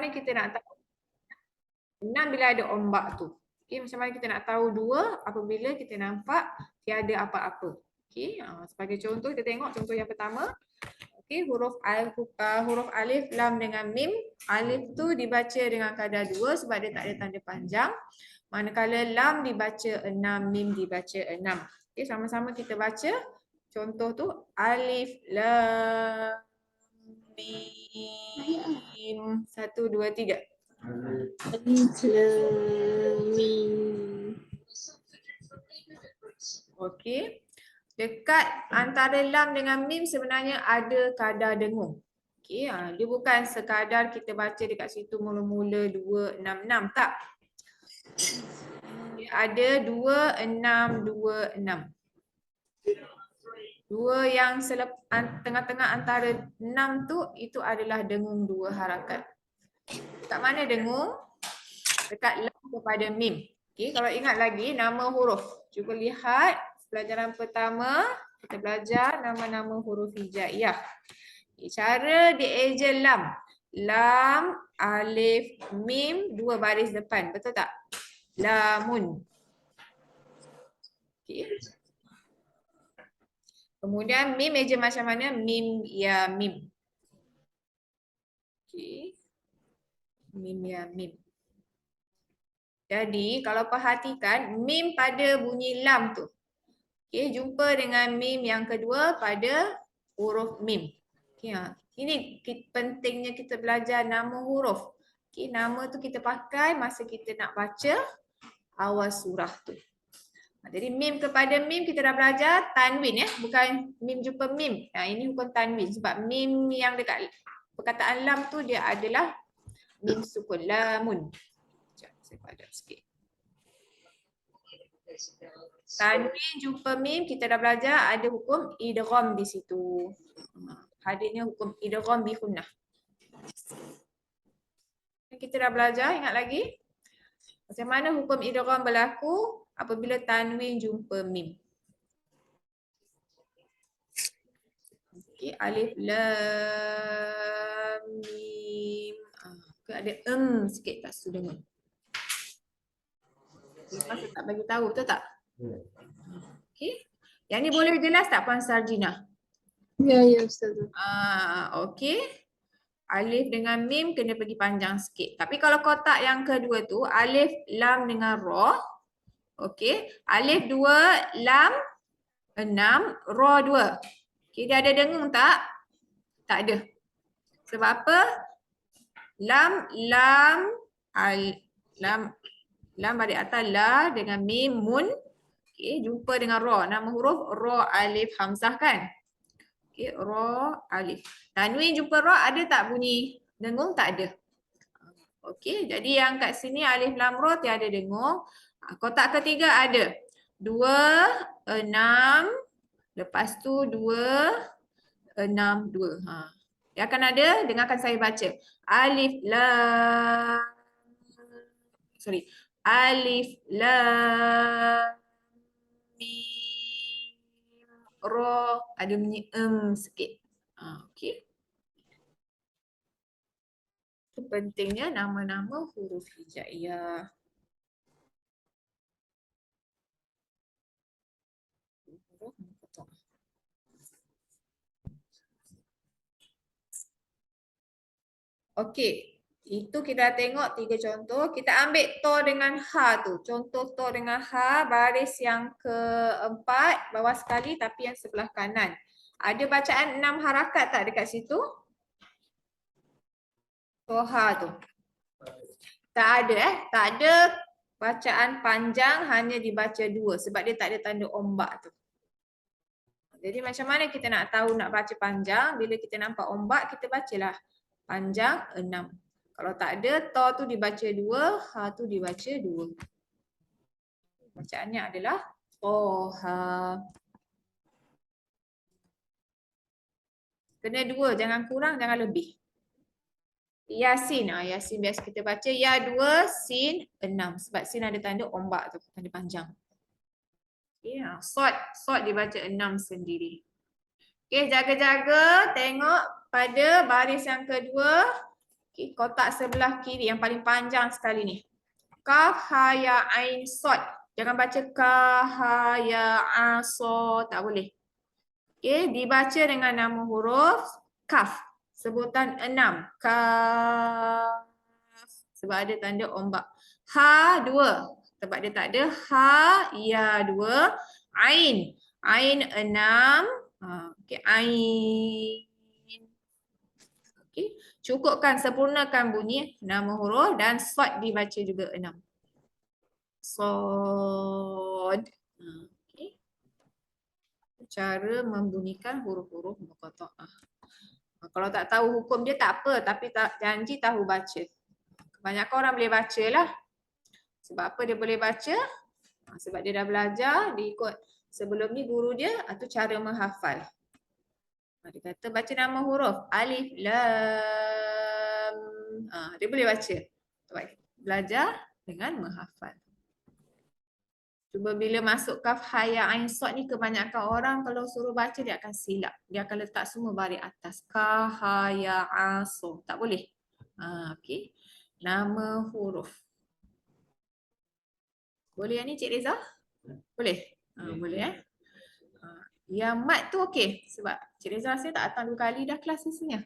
kita nak tahu 6 bila ada ombak tu? Okey, macam mana kita nak tahu 2 apabila kita nampak tiada apa-apa? Okey, sebagai contoh kita tengok contoh yang pertama. Okey, huruf alif, lam dengan mim. Alif tu dibaca dengan kadar 2 sebab dia tak ada tanda panjang. Manakala lam dibaca 6, mim dibaca 6. Okey, sama-sama kita baca. Contoh tu alif, lam, mim. 1, 2, 3. Okey. Dekat antara lam dengan mim sebenarnya ada kadar dengung. Okey, dia bukan sekadar kita baca dekat situ mula-mula 2, 6, 6. Tak. Dia ada 2, 6, 2, 6. 2 yang tengah-tengah antara 6 tu itu adalah dengung 2 harakat. Dekat mana dengung? Dekat lam kepada mim. Okey, kalau ingat lagi nama huruf. Cuba lihat pelajaran pertama kita belajar nama-nama huruf hijaiyah. Cara dieja lam. Lam, alif, mim, 2 baris depan. Betul tak? Lamun. Okey. Kemudian mim eja macam mana? Mim, ya, mim. Okey. Mim, ya, mim. Jadi kalau perhatikan mim pada bunyi lam tu. Okey, jumpa dengan mim yang kedua pada huruf mim. Okey, ini pentingnya kita belajar nama huruf. Okey, nama tu kita pakai masa kita nak baca awal surah tu. Jadi mim kepada mim kita dah belajar tanwin ya, bukan mim jumpa mim. Ini hukum tanwin sebab mim yang dekat perkataan lam tu dia adalah mim sukun lamun. Sekejap saya padam sikit. Tanwin jumpa mim kita dah belajar ada hukum idgham di situ. Hadirnya hukum idgham bi gunnah. Kita dah belajar, ingat lagi? Macam mana hukum idgham berlaku apabila tanwin jumpa mim. Okey, alif lam mim. Ada sikit tak su dengar. Lepas saya tak bagi tahu, betul tak? Okey. Yang ni boleh jelas tak Puan Sarjina? Ya, Ustaz. Okey. Alif dengan mim kena pergi panjang sikit. Tapi kalau kotak yang kedua tu alif lam dengan ra. Okey, alif 2, lam 6, ra 2. Okey, dia ada dengung tak? Tak ada. Sebab apa? Lam balik atas la dengan mim mun. Okey, jumpa dengan ra. Nama huruf ra alif hamzah kan? Okey, ra alif. Tanwin jumpa ra ada tak bunyi dengung? Tak ada. Okey, jadi yang kat sini alif lam ra tiada dengung. Kotak ketiga ada 2, 6, lepas tu 2, 6, 2. Dia akan ada, dengarkan saya baca. Alif lam mim ra ada bunyi sikit. Okey. Itu pentingnya nama-nama huruf hijaiyah. Okey, itu kita tengok 3 contoh. Kita ambil to dengan ha tu. Contoh to dengan ha baris yang keempat bawah sekali tapi yang sebelah kanan. Ada bacaan 6 harakat tak dekat situ? To ha tu. Tak ada tak ada bacaan panjang, hanya dibaca 2 sebab dia tak ada tanda ombak tu. Jadi macam mana kita nak tahu nak baca panjang? Bila kita nampak ombak, kita bacalah panjang 6. Kalau tak ada, to tu dibaca 2, ha tu dibaca 2. Bacaannya adalah toha. Kena 2, jangan kurang, jangan lebih. Yasin, Yasin biasa kita baca ya 2, sin 6. Sebab sin ada tanda ombak tu, tanda panjang. Okay, sod dibaca 6 sendiri. Okay, jaga-jaga tengok pada baris yang kedua. Okay, kotak sebelah kiri yang paling panjang sekali ni. Kaf, ha, ya, ain, sod. Jangan baca kaf, ha, ya, a, so. Tak boleh. Okay, dibaca dengan nama huruf kaf. Sebutan 6. Kaf. Sebab ada tanda ombak. Ha, 2. Sebab dia tak ada. Ha, ya, 2. Ain. Ain 6. Okay, ain. Okay. Cukupkan, sempurnakan bunyi nama huruf dan sod dibaca juga 6. Sod. Okay. Cara membunyikan huruf-huruf muqatta'ah. Kalau tak tahu hukum dia tak apa, tapi tak janji tahu baca. Kebanyakan orang boleh baca lah. Sebab apa dia boleh baca? Sebab dia dah belajar, dia ikut sebelum ni guru dia, itu cara menghafal. Dia kata baca nama huruf alif, lam. Dia boleh baca. Belajar dengan menghafal. Cuba bila masuk kaf, ha, ya, ain, sod ni kebanyakan orang kalau suruh baca dia akan silap. Dia akan letak semua baris atas. Kaf, ha, ya, a, so. Tak boleh. Okey. Nama huruf. Boleh yang ni Cik Reza? Boleh? Boleh Yang mat tu okey. Sebab Cik Reza saya tak datang 2 kali dah kelas sini.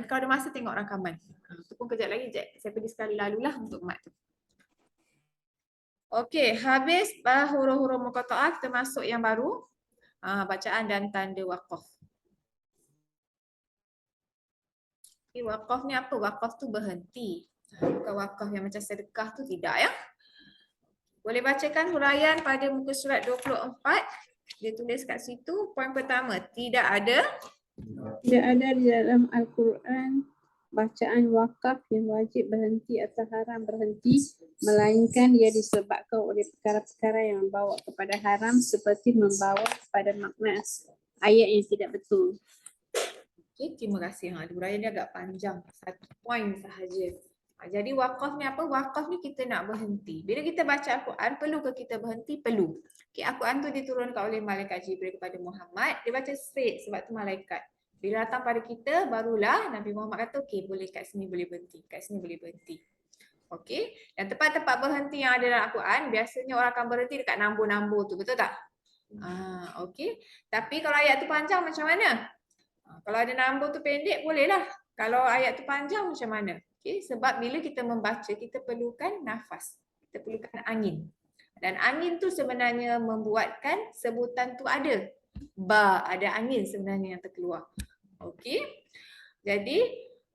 Kalau ada masa tengok rakaman. Tu pun kejap lagi saya pergi sekali lalulah untuk mat tu. Okey, habis huruf-huruf muqatta'ah, kita masuk yang baru. Bacaan dan tanda waqaf. Okay, waqaf ni apa? Waqaf tu berhenti. Bukan waqaf yang macam sedekah tu, tidak ya. Boleh bacakan huraian pada muka surat 24. Dia tulis kat situ, poin pertama, tidak ada di dalam Al-Quran bacaan wakaf yang wajib berhenti atau haram berhenti, melainkan ia disebabkan oleh perkara-perkara yang membawa kepada haram seperti membawa kepada makna ayat yang tidak betul. Okay, terima kasih. Huraian dia agak panjang, 1 poin sahaja. Jadi wakaf ni apa? Wakaf ni kita nak berhenti. Bila kita baca Al-Quran, perlu ke kita berhenti? Perlu. Okay, Al-Quran tu diturunkan oleh Malaikat Jibril kepada Muhammad. Dia baca straight sebab tu malaikat. Bila datang pada kita, barulah Nabi Muhammad kata, okey, boleh kat sini boleh berhenti. Kat sini boleh berhenti. Okey. Dan tempat-tempat berhenti yang ada dalam Al-Quran, biasanya orang akan berhenti dekat nambur-nambur tu. Betul tak? Okey. Tapi kalau ayat tu panjang macam mana? Kalau ada nambur tu pendek, bolehlah. Kalau ayat tu panjang macam mana? Okay, sebab bila kita membaca, kita perlukan nafas. Kita perlukan angin. Dan angin tu sebenarnya membuatkan sebutan tu ada. Ada angin sebenarnya yang terkeluar. Okey. Jadi,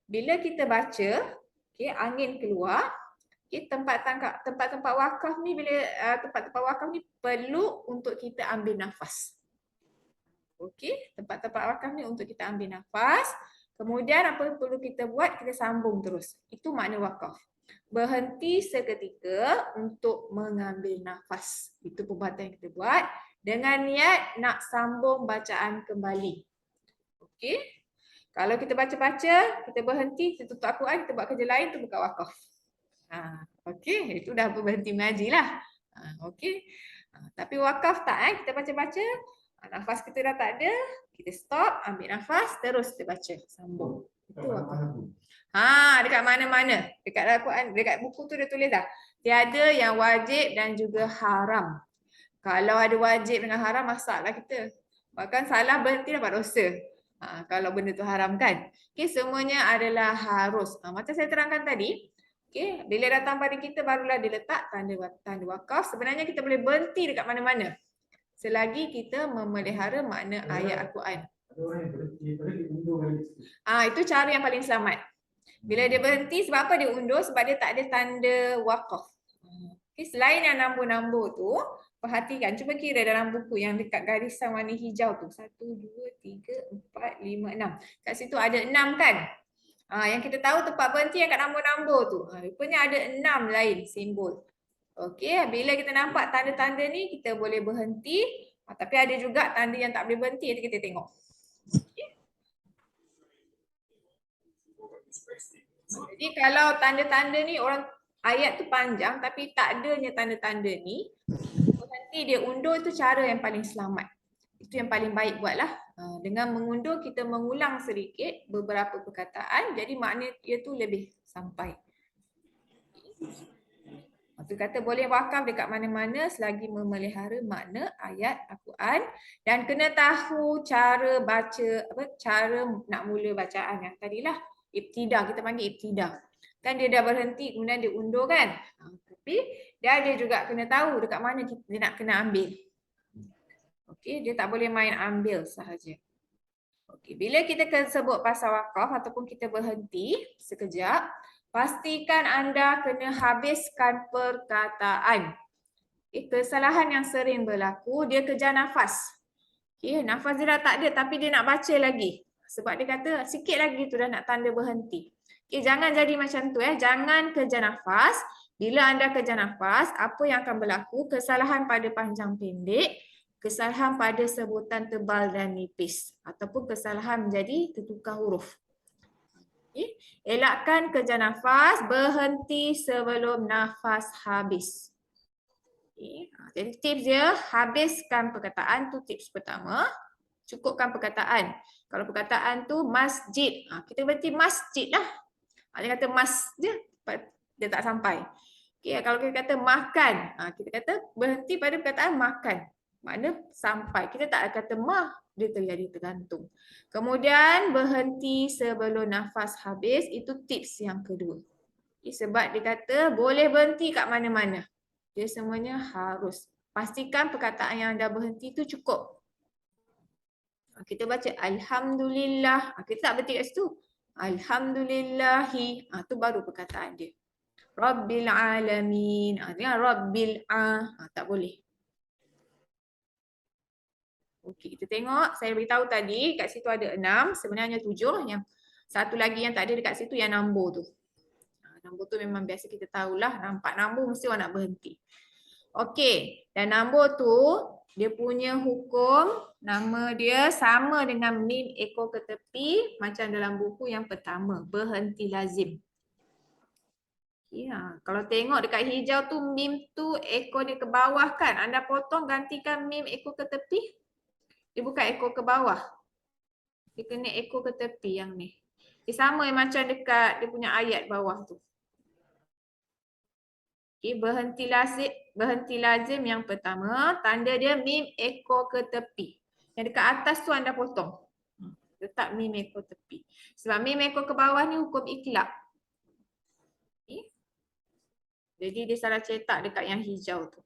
bila kita baca, okay, angin keluar. Okay, tempat-tempat wakaf ni, bila tempat-tempat wakaf ni perlu untuk kita ambil nafas. Okey, tempat-tempat wakaf ni untuk kita ambil nafas. Kemudian apa yang perlu kita buat? Kita sambung terus. Itu makna wakaf. Berhenti seketika untuk mengambil nafas. Itu perbuatan yang kita buat dengan niat nak sambung bacaan kembali. Okey. Kalau kita baca-baca, kita berhenti, kita tutup Al-Quran, kita buat kerja lain, tu bukan wakaf. Okey, itu dah berhenti mengaji lah. Okey. Tapi wakaf tak, kita baca-baca, nafas kita dah tak ada, kita stop, ambil nafas, terus kita baca, sambung. Itu wakaf. Dekat mana-mana. Dekat Al-Quran, dekat buku tu dia tulis dah. Tiada yang wajib dan juga haram. Kalau ada wajib dengan haram, masalah kita. Bahkan salah berhenti dapat dosa. Kalau benda tu haram kan. Okay, semuanya adalah harus. Macam saya terangkan tadi, okay, bila datang pada kita barulah diletak tanda wakaf. Sebenarnya kita boleh berhenti dekat mana-mana. Selagi kita memelihara makna ayat Al-Quran. Itu cara yang paling selamat. Bila dia berhenti, sebab apa dia undur? Sebab dia tak ada tanda wakaf. Okay, selain yang nambur-nambur tu, perhatikan, cuba kira dalam buku yang dekat garisan warna hijau tu. 1, 2, 3, 4, 5, 6. Kat situ ada 6 kan? Yang kita tahu tempat berhenti yang kat nambur-nambur tu. Rupanya ada 6 lain simbol. Okey, bila kita nampak tanda-tanda ni, kita boleh berhenti. Tapi ada juga tanda yang tak boleh berhenti, itu kita tengok. Okay. Jadi kalau tanda-tanda ni, ayat tu panjang tapi tak adanya tanda-tanda ni, berhenti dia undur, itu cara yang paling selamat. Itu yang paling baik buatlah. Dengan mengundur kita mengulang sedikit beberapa perkataan, jadi makna dia tu lebih sampai. Itu kata boleh wakaf dekat mana-mana selagi memelihara makna ayat Al-Quran dan kena tahu cara baca, cara nak mula bacaan yang tadilah ibtidah, kita panggil ibtidah. Kan dia dah berhenti kemudian dia undur kan. Tapi dia ada juga kena tahu dekat mana dia nak kena ambil. Okey, dia tak boleh main ambil sahaja. Okey, bila kita sebut pasal wakaf ataupun kita berhenti sekejap, pastikan anda kena habiskan perkataan. Kesalahan yang sering berlaku, dia kejar nafas. Nafas dia dah tak ada tapi dia nak baca lagi. Sebab dia kata sikit lagi tu dah nak tanda berhenti. Jangan jadi macam tu. Jangan kejar nafas. Bila anda kejar nafas, apa yang akan berlaku? Kesalahan pada panjang pendek, kesalahan pada sebutan tebal dan nipis. Ataupun kesalahan menjadi tertukar huruf. Elakkan kejar nafas, berhenti sebelum nafas habis. Jadi tips dia, habiskan perkataan tu tips pertama. Cukupkan perkataan. Kalau perkataan tu masjid, kita berhenti masjid lah. Dia kata mas dia tak sampai. Kalau kita kata makan, kita kata berhenti pada perkataan makan. Makna sampai. Kita tak kata mah, dia terjadi tergantung. Kemudian berhenti sebelum nafas habis, itu tips yang kedua. Sebab dia kata boleh berhenti kat mana-mana. Dia semuanya harus. Pastikan perkataan yang dah berhenti tu cukup. Kita baca Alhamdulillah. Kita tak berhenti kat situ. Alhamdulillahi. Tu baru perkataan dia. Rabbil alamin. Dia Rabbil tak boleh. Okey, kita tengok. Saya beritahu tadi kat situ ada 6. Sebenarnya 7. Yang satu lagi yang tak ada dekat situ yang number tu. Number tu memang biasa kita tahulah. Nampak number mesti orang nak berhenti. Okey, dan number tu dia punya hukum, nama dia sama dengan mim ekor ke tepi macam dalam buku yang pertama, berhenti lazim. Kalau tengok dekat hijau tu mim tu ekor dia ke bawah kan, anda potong gantikan mim ekor ke tepi. Dia bukan ekor ke bawah. Dia kena ekor ke tepi yang ni. Dia sama macam dekat dia punya ayat bawah tu. Berhenti lazim yang pertama, tanda dia mim ekor ke tepi. Yang dekat atas tu anda potong. Letak mim ekor tepi. Sebab mim ekor ke bawah ni hukum iklab. Jadi dia salah cetak dekat yang hijau tu.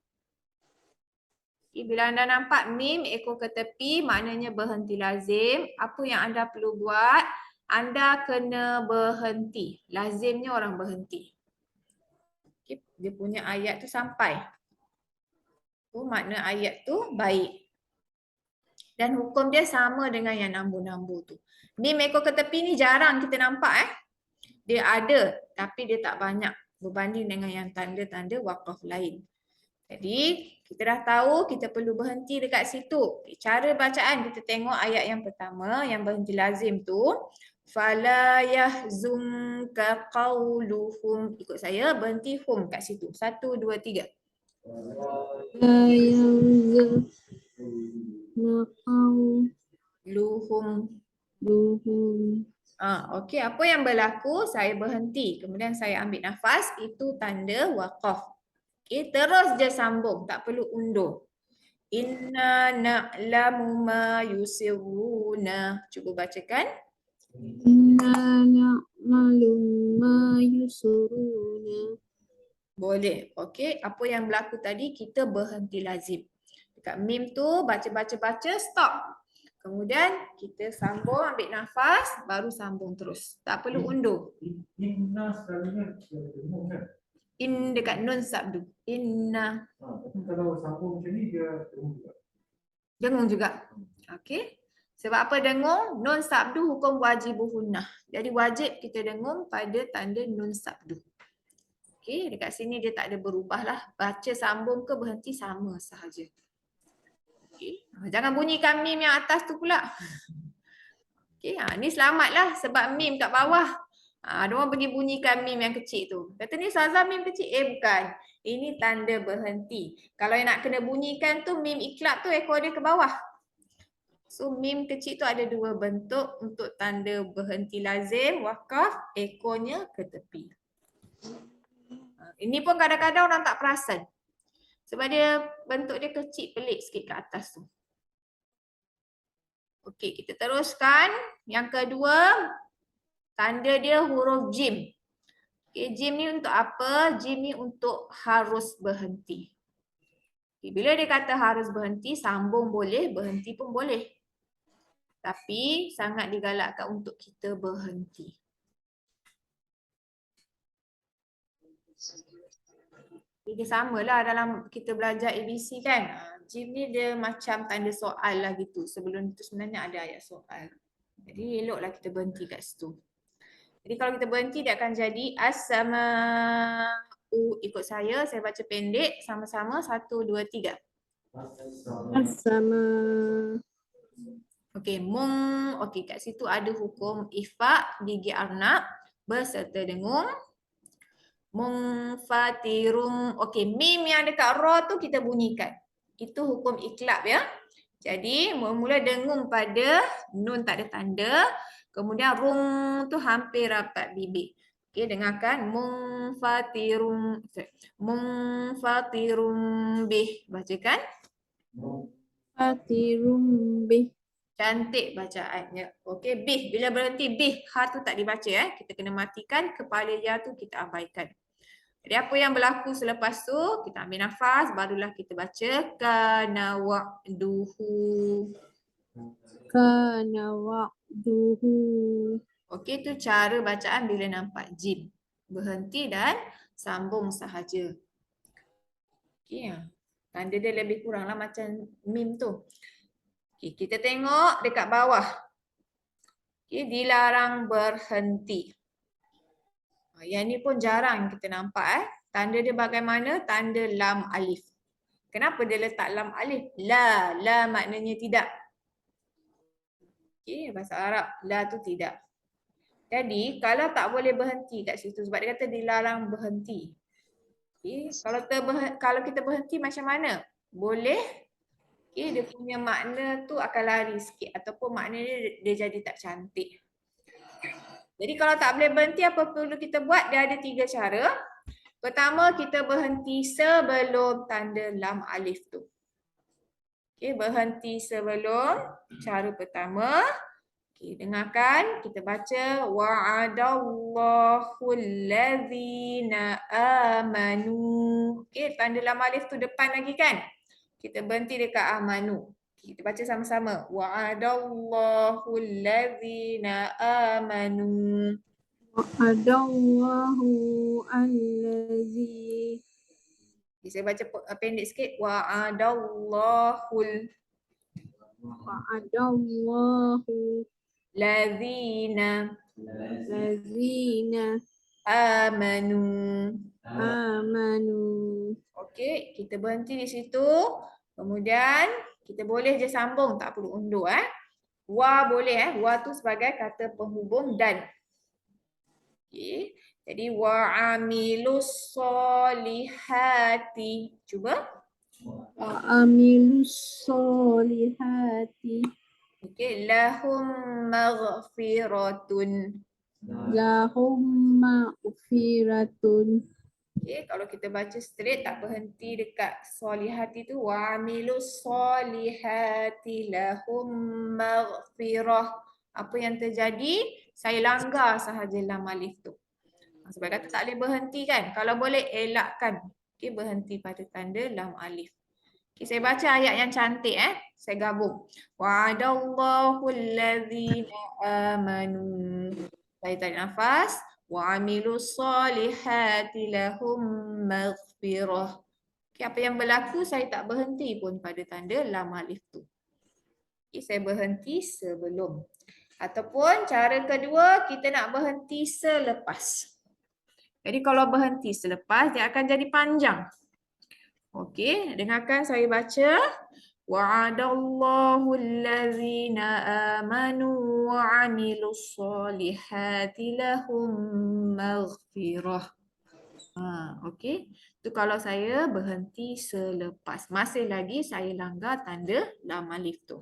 Bila anda nampak mim ekor ke tepi, maknanya berhenti lazim. Apa yang anda perlu buat? Anda kena berhenti. Lazimnya orang berhenti. Dia punya ayat tu sampai. Makna ayat tu baik. Dan hukum dia sama dengan yang nambu-nambu tu. Mim ekor ke tepi ni jarang kita nampak. Dia ada tapi dia tak banyak berbanding dengan yang tanda-tanda wakaf lain. Jadi kita dah tahu kita perlu berhenti dekat situ. Cara bacaan kita tengok ayat yang pertama yang berhenti lazim tu. Fala yahzunka qawluhum. Ikut saya berhenti hum kat situ. 1, 2, 3. La yahzunka luhum. Okey, apa yang berlaku? Saya berhenti. Kemudian saya ambil nafas. Itu tanda waqaf. Okey, terus je sambung. Tak perlu undur. Inna na'lamu ma yusirruna. Cuba bacakan. Inna na'lamu ma yusirruna. Boleh. Okey, apa yang berlaku tadi kita berhenti lazim. Dekat mim tu baca-baca-baca stop. Kemudian kita sambung ambil nafas baru sambung terus. Tak perlu undur. Inna selalunya dengung kan? In dekat nun sabdu. Inna. Tapi kalau sambung macam ni dia dengung juga. Dengung juga. Okey. Sebab apa dengung? Nun sabdu hukum wajibuhunnah. Jadi wajib kita dengung pada tanda nun sabdu. Okey, dekat sini dia tak ada berubah lah. Baca sambung ke berhenti sama sahaja. Okey. Jangan bunyikan mim yang atas tu pula. Okey, ni selamatlah sebab mim kat bawah. Ada orang pergi bunyikan mim yang kecil tu. Kata ni Ustazah mim kecil. Bukan. Ini tanda berhenti. Kalau yang nak kena bunyikan tu mim iklab tu ekor dia ke bawah. So mim kecil tu ada dua bentuk untuk tanda berhenti lazim, wakaf, ekornya ke tepi. Ini pun kadang-kadang orang tak perasan. Sebab dia bentuk dia kecil pelik sikit ke atas tu. Okey, kita teruskan. Yang kedua, tanda dia huruf jim. Okey, jim ni untuk apa? Jim ni untuk harus berhenti. Okay, bila dia kata harus berhenti, sambung boleh, berhenti pun boleh. Tapi sangat digalakkan untuk kita berhenti. Dia samalah dalam kita belajar ABC kan. Jim ni dia macam tanda soal lah gitu. Sebelum itu sebenarnya ada ayat soal. Jadi eloklah kita berhenti kat situ. Jadi kalau kita berhenti dia akan jadi as-sama'u. Ikut saya baca pendek sama-sama 1, 2, 3. Sama. Okey, mung. Okey, kat situ ada hukum ifa, gigi arnab berserta dengung. Munfatirun. Okey, mim yang dekat ra tu kita bunyikan. Itu hukum iklab ya. Jadi mula dengung pada nun tak ada tanda. Kemudian rung tu hampir rapat bibir. Okey, dengarkan. Munfatirun. Munfatirun bih. Bacakan. Fatirum bih. Cantik bacaannya. Okey, bih. Bila berhenti bih, ha tu tak dibaca Kita kena matikan, kepala ya tu kita abaikan. Jadi apa yang berlaku selepas tu, kita ambil nafas, barulah kita baca kana wa'duhu. Kana wa'duhu. Okey, tu cara bacaan bila nampak jim. Berhenti dan sambung sahaja. Okey, tanda dia lebih kuranglah macam mim tu. Okey, kita tengok dekat bawah. Okey, dilarang berhenti. Yang ni pun jarang kita nampak Tanda dia bagaimana? Tanda lam alif. Kenapa dia letak lam alif? La maknanya tidak. Okey, bahasa Arab la tu tidak. Jadi kalau tak boleh berhenti kat situ sebab dia kata dilarang berhenti. Okey, kalau kita berhenti macam mana? Boleh. Okey, dia punya makna tu akan lari sikit ataupun makna dia jadi tak cantik. Jadi kalau tak boleh berhenti, apa perlu kita buat? Dia ada 3 cara. Pertama, kita berhenti sebelum tanda lam alif tu. Okey, berhenti sebelum cara pertama. Okey, dengarkan. Kita baca wa'adallahu allazina amanu. Okey, tanda lam alif tu depan lagi kan? Kita berhenti dekat amanu. Kita baca sama-sama. Wa'adallahu allazina amanu. Wa'adallahu allazi. Saya baca pendek sikit. Wa'adallahul Wa'adallahu lazina amanu. Okey, kita berhenti di situ. Kemudian kita boleh je sambung, tak perlu undur Wa boleh Wa tu sebagai kata penghubung dan. Okey. Jadi wa amilus solihati. Cuba. Wa'amilus solihati. Okey, lahum maghfiratun. Lahum ma'firatun. Okey, kalau kita baca straight tak berhenti dekat solihati tu wa amilus solihati lahum maghfirah. Apa yang terjadi? Saya langgar sahaja lam alif tu. Sebab kata tak boleh berhenti kan? Kalau boleh elakkan. Okey, berhenti pada tanda lam alif. Okay, saya baca ayat yang cantik Saya gabung. Wa'adallahu allazina amanu. Saya tarik nafas. Wa amilus solihati lahum maghfirah. Okay, apa yang berlaku saya tak berhenti pun pada tanda lam alif tu. Okay, saya berhenti sebelum. Ataupun cara kedua kita nak berhenti selepas. Jadi kalau berhenti selepas dia akan jadi panjang. Okey, dengarkan saya baca. Wa'adallahu allazina amanu wa 'amilus solihati lahum maghfirah. Okey. Itu kalau saya berhenti selepas. Masih lagi saya langgar tanda lam alif tu.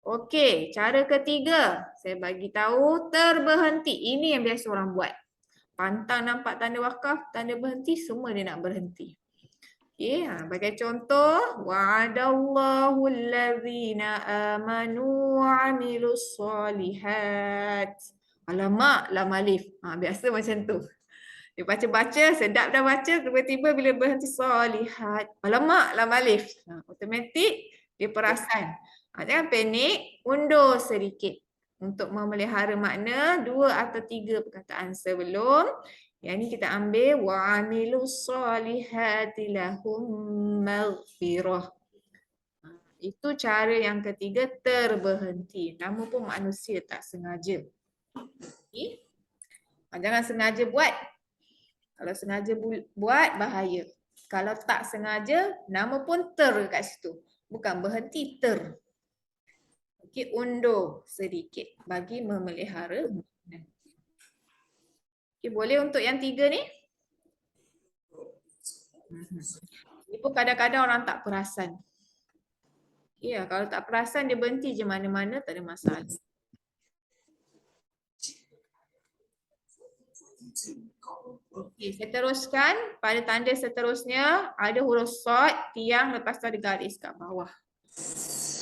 Okey, cara ketiga, saya bagi tahu terberhenti. Ini yang biasa orang buat. Pantang nampak tanda wakaf, tanda berhenti, semua dia nak berhenti. Okey, bagi contoh, wa'adallahu allazina amanu wa amilus solihat. Alamak, lam alif. Biasa macam tu. Dia baca-baca, sedap dah baca, tiba-tiba bila berhenti solihat. Alamak, lam alif. Automatik dia perasan. Jangan panik, undur sedikit. Untuk memelihara makna 2 atau 3 perkataan sebelum. Yang ni kita ambil wa amilus solihati lahum maghfirah. Itu cara yang ketiga terberhenti. Nama pun manusia tak sengaja. Okay. Jangan sengaja buat. Kalau sengaja buat bahaya. Kalau tak sengaja nama pun ter kat situ. Bukan berhenti ter. Okey, undur sedikit bagi memelihara. Okey, boleh untuk yang 3 ni? Ini pun kadang-kadang orang tak perasan. Ya, kalau tak perasan dia berhenti je mana-mana tak ada masalah. Okey, saya teruskan pada tanda seterusnya ada huruf shad tiang lepas tu ada garis kat bawah.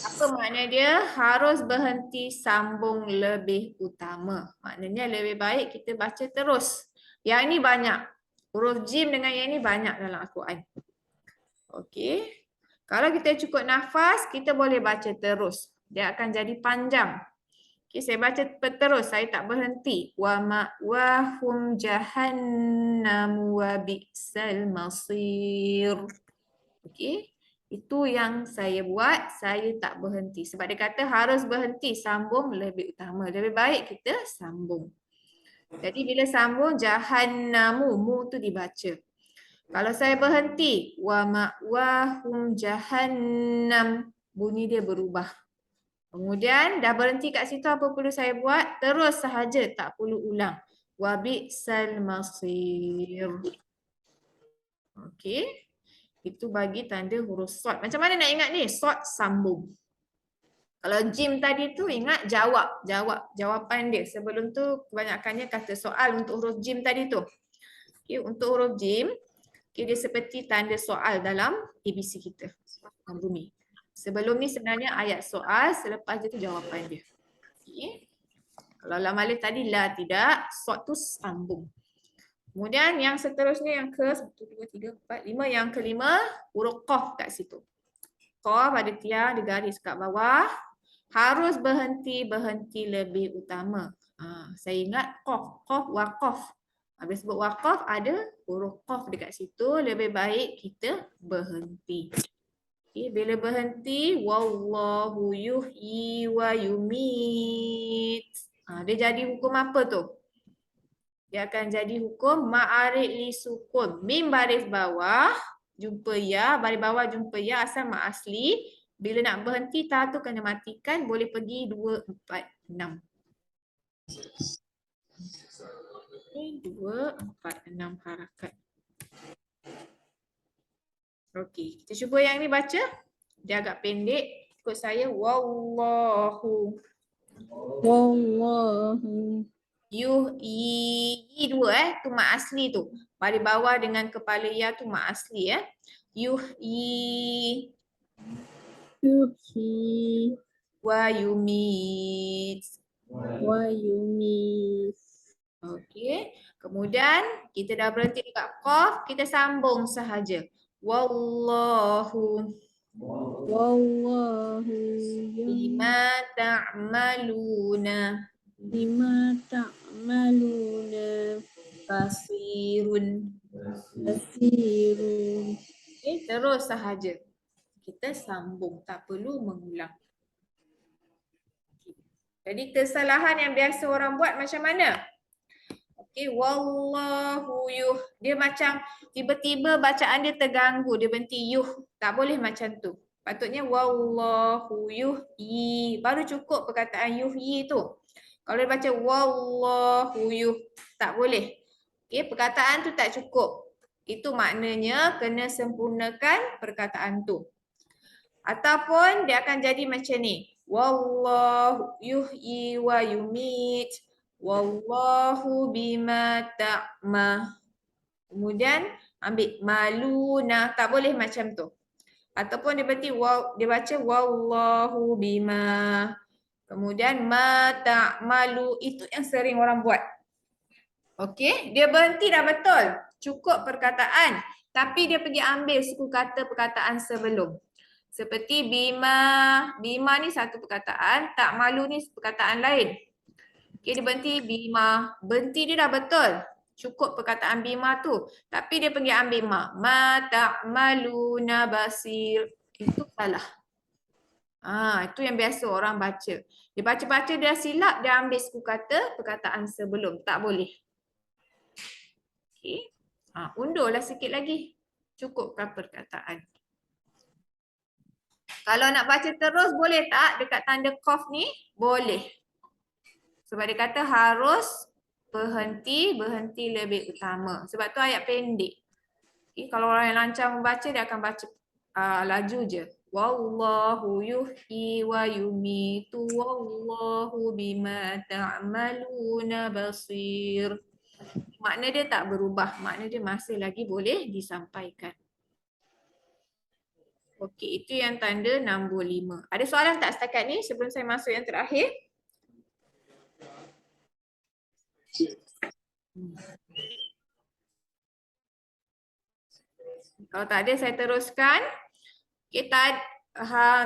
Apa makna dia? Harus berhenti sambung lebih utama. Maknanya lebih baik kita baca terus. Yang ni banyak. Huruf jim dengan yang ni banyak dalam Al-Quran. Okey. Kalau kita cukup nafas, kita boleh baca terus. Dia akan jadi panjang. Okay, saya baca terus, saya tak berhenti. Wa ma'wahum jahannam wa bi'sal masir. Okey. Itu yang saya buat, saya tak berhenti. Sebab dia kata harus berhenti, sambung lebih utama. Lebih baik kita sambung. Jadi bila sambung jahannamu, mu tu dibaca. Kalau saya berhenti, wa ma'wahum jahannam, bunyi dia berubah. Kemudian dah berhenti kat situ, apa perlu saya buat? Terus sahaja, tak perlu ulang. Wa bi'sal masir. Okey. Itu bagi tanda huruf shad. Macam mana nak ingat ni? Shad sambung. Kalau jim tadi tu ingat jawapan dia. Sebelum tu kebanyakannya kata soal untuk huruf jim tadi tu. Okay, untuk huruf jim, okay, dia seperti tanda soal dalam ABC kita. Bumi. Sebelum ni sebenarnya ayat soal, selepas itu jawapan dia. Okay. Kalau lam alif tadi la tidak, shad tu sambung. Kemudian yang seterusnya yang ke 1, 2, 3, 4, 5. Yang kelima, huruf qaf kat situ. Qaf ada tiang, ada garis kat bawah. Harus berhenti lebih utama. Saya ingat qaf, waqaf. Habis sebut waqaf ada huruf qaf dekat situ. Lebih baik kita berhenti. Okay, bila berhenti, wallahu yuhyi wa yumit. Dia jadi hukum apa tu? Dia akan jadi hukum ma'arid li sukun. Mim baris bawah, jumpa ya. Baris bawah jumpa ya, asal mak asli. Bila nak berhenti, ta tu kena matikan. Boleh pergi 2, 4, 6. 2, 4, 6 harakat. Okey, kita cuba yang ni baca. Dia agak pendek. Ikut saya. Wallahu. Wallahu. Yuhyi 2 tu mak asli tu. Baris bawah dengan kepala ya tu mak asli ya. Yuhyi Yuhyi wa yumit. wa yumit. Okey. Kemudian kita dah berhenti dekat qaf, kita sambung sahaja. Wallahu Wallahu bima ta'maluna bima ta'maluna basirun. basirun. Okey, terus sahaja. Kita sambung, tak perlu mengulang. Jadi kesalahan yang biasa orang buat macam mana? Okey, wallahu yuh. Dia macam tiba-tiba bacaan dia terganggu, dia berhenti yuh. Tak boleh macam tu. Patutnya wallahu yuhyi. Baru cukup perkataan yuhyi tu. Kalau dia baca wallahu yuh, tak boleh. Okey, perkataan tu tak cukup. Itu maknanya kena sempurnakan perkataan tu. Ataupun dia akan jadi macam ni. Wallahu yuhyi wa yumit. Wallahu bima ta'ma. Kemudian ambil maluna. Tak boleh macam tu. Ataupun dia baca wallahu bima. Kemudian ma ta'malu. Itu yang sering orang buat. Okey, dia berhenti dah betul. Cukup perkataan. Tapi dia pergi ambil suku kata perkataan sebelum. Seperti bima. Bima ni satu perkataan. Tak malu ni perkataan lain. Okey, dia berhenti bima. Berhenti dia dah betul. Cukup perkataan bima tu. Tapi dia pergi ambil ma. Ma ta'maluna basir. Itu salah. Itu yang biasa orang baca. Dia baca-baca dia silap, dia ambil suku kata perkataan sebelum. Tak boleh. Okay. Undurlah sikit lagi. Cukupkan perkataan. Kalau nak baca terus boleh tak dekat tanda qaf ni? Boleh. Sebab dia kata harus berhenti lebih utama. Sebab tu ayat pendek. Okay. Kalau orang yang lancar membaca dia akan baca laju je. Wallahu yuhyi wa yumitu wallahu bima ta'maluna basir. Makna dia tak berubah, makna dia masih lagi boleh disampaikan. Okey, itu yang tanda nombor 5. Ada soalan tak setakat ni sebelum saya masuk yang terakhir? Kalau tak ada saya teruskan. Okay,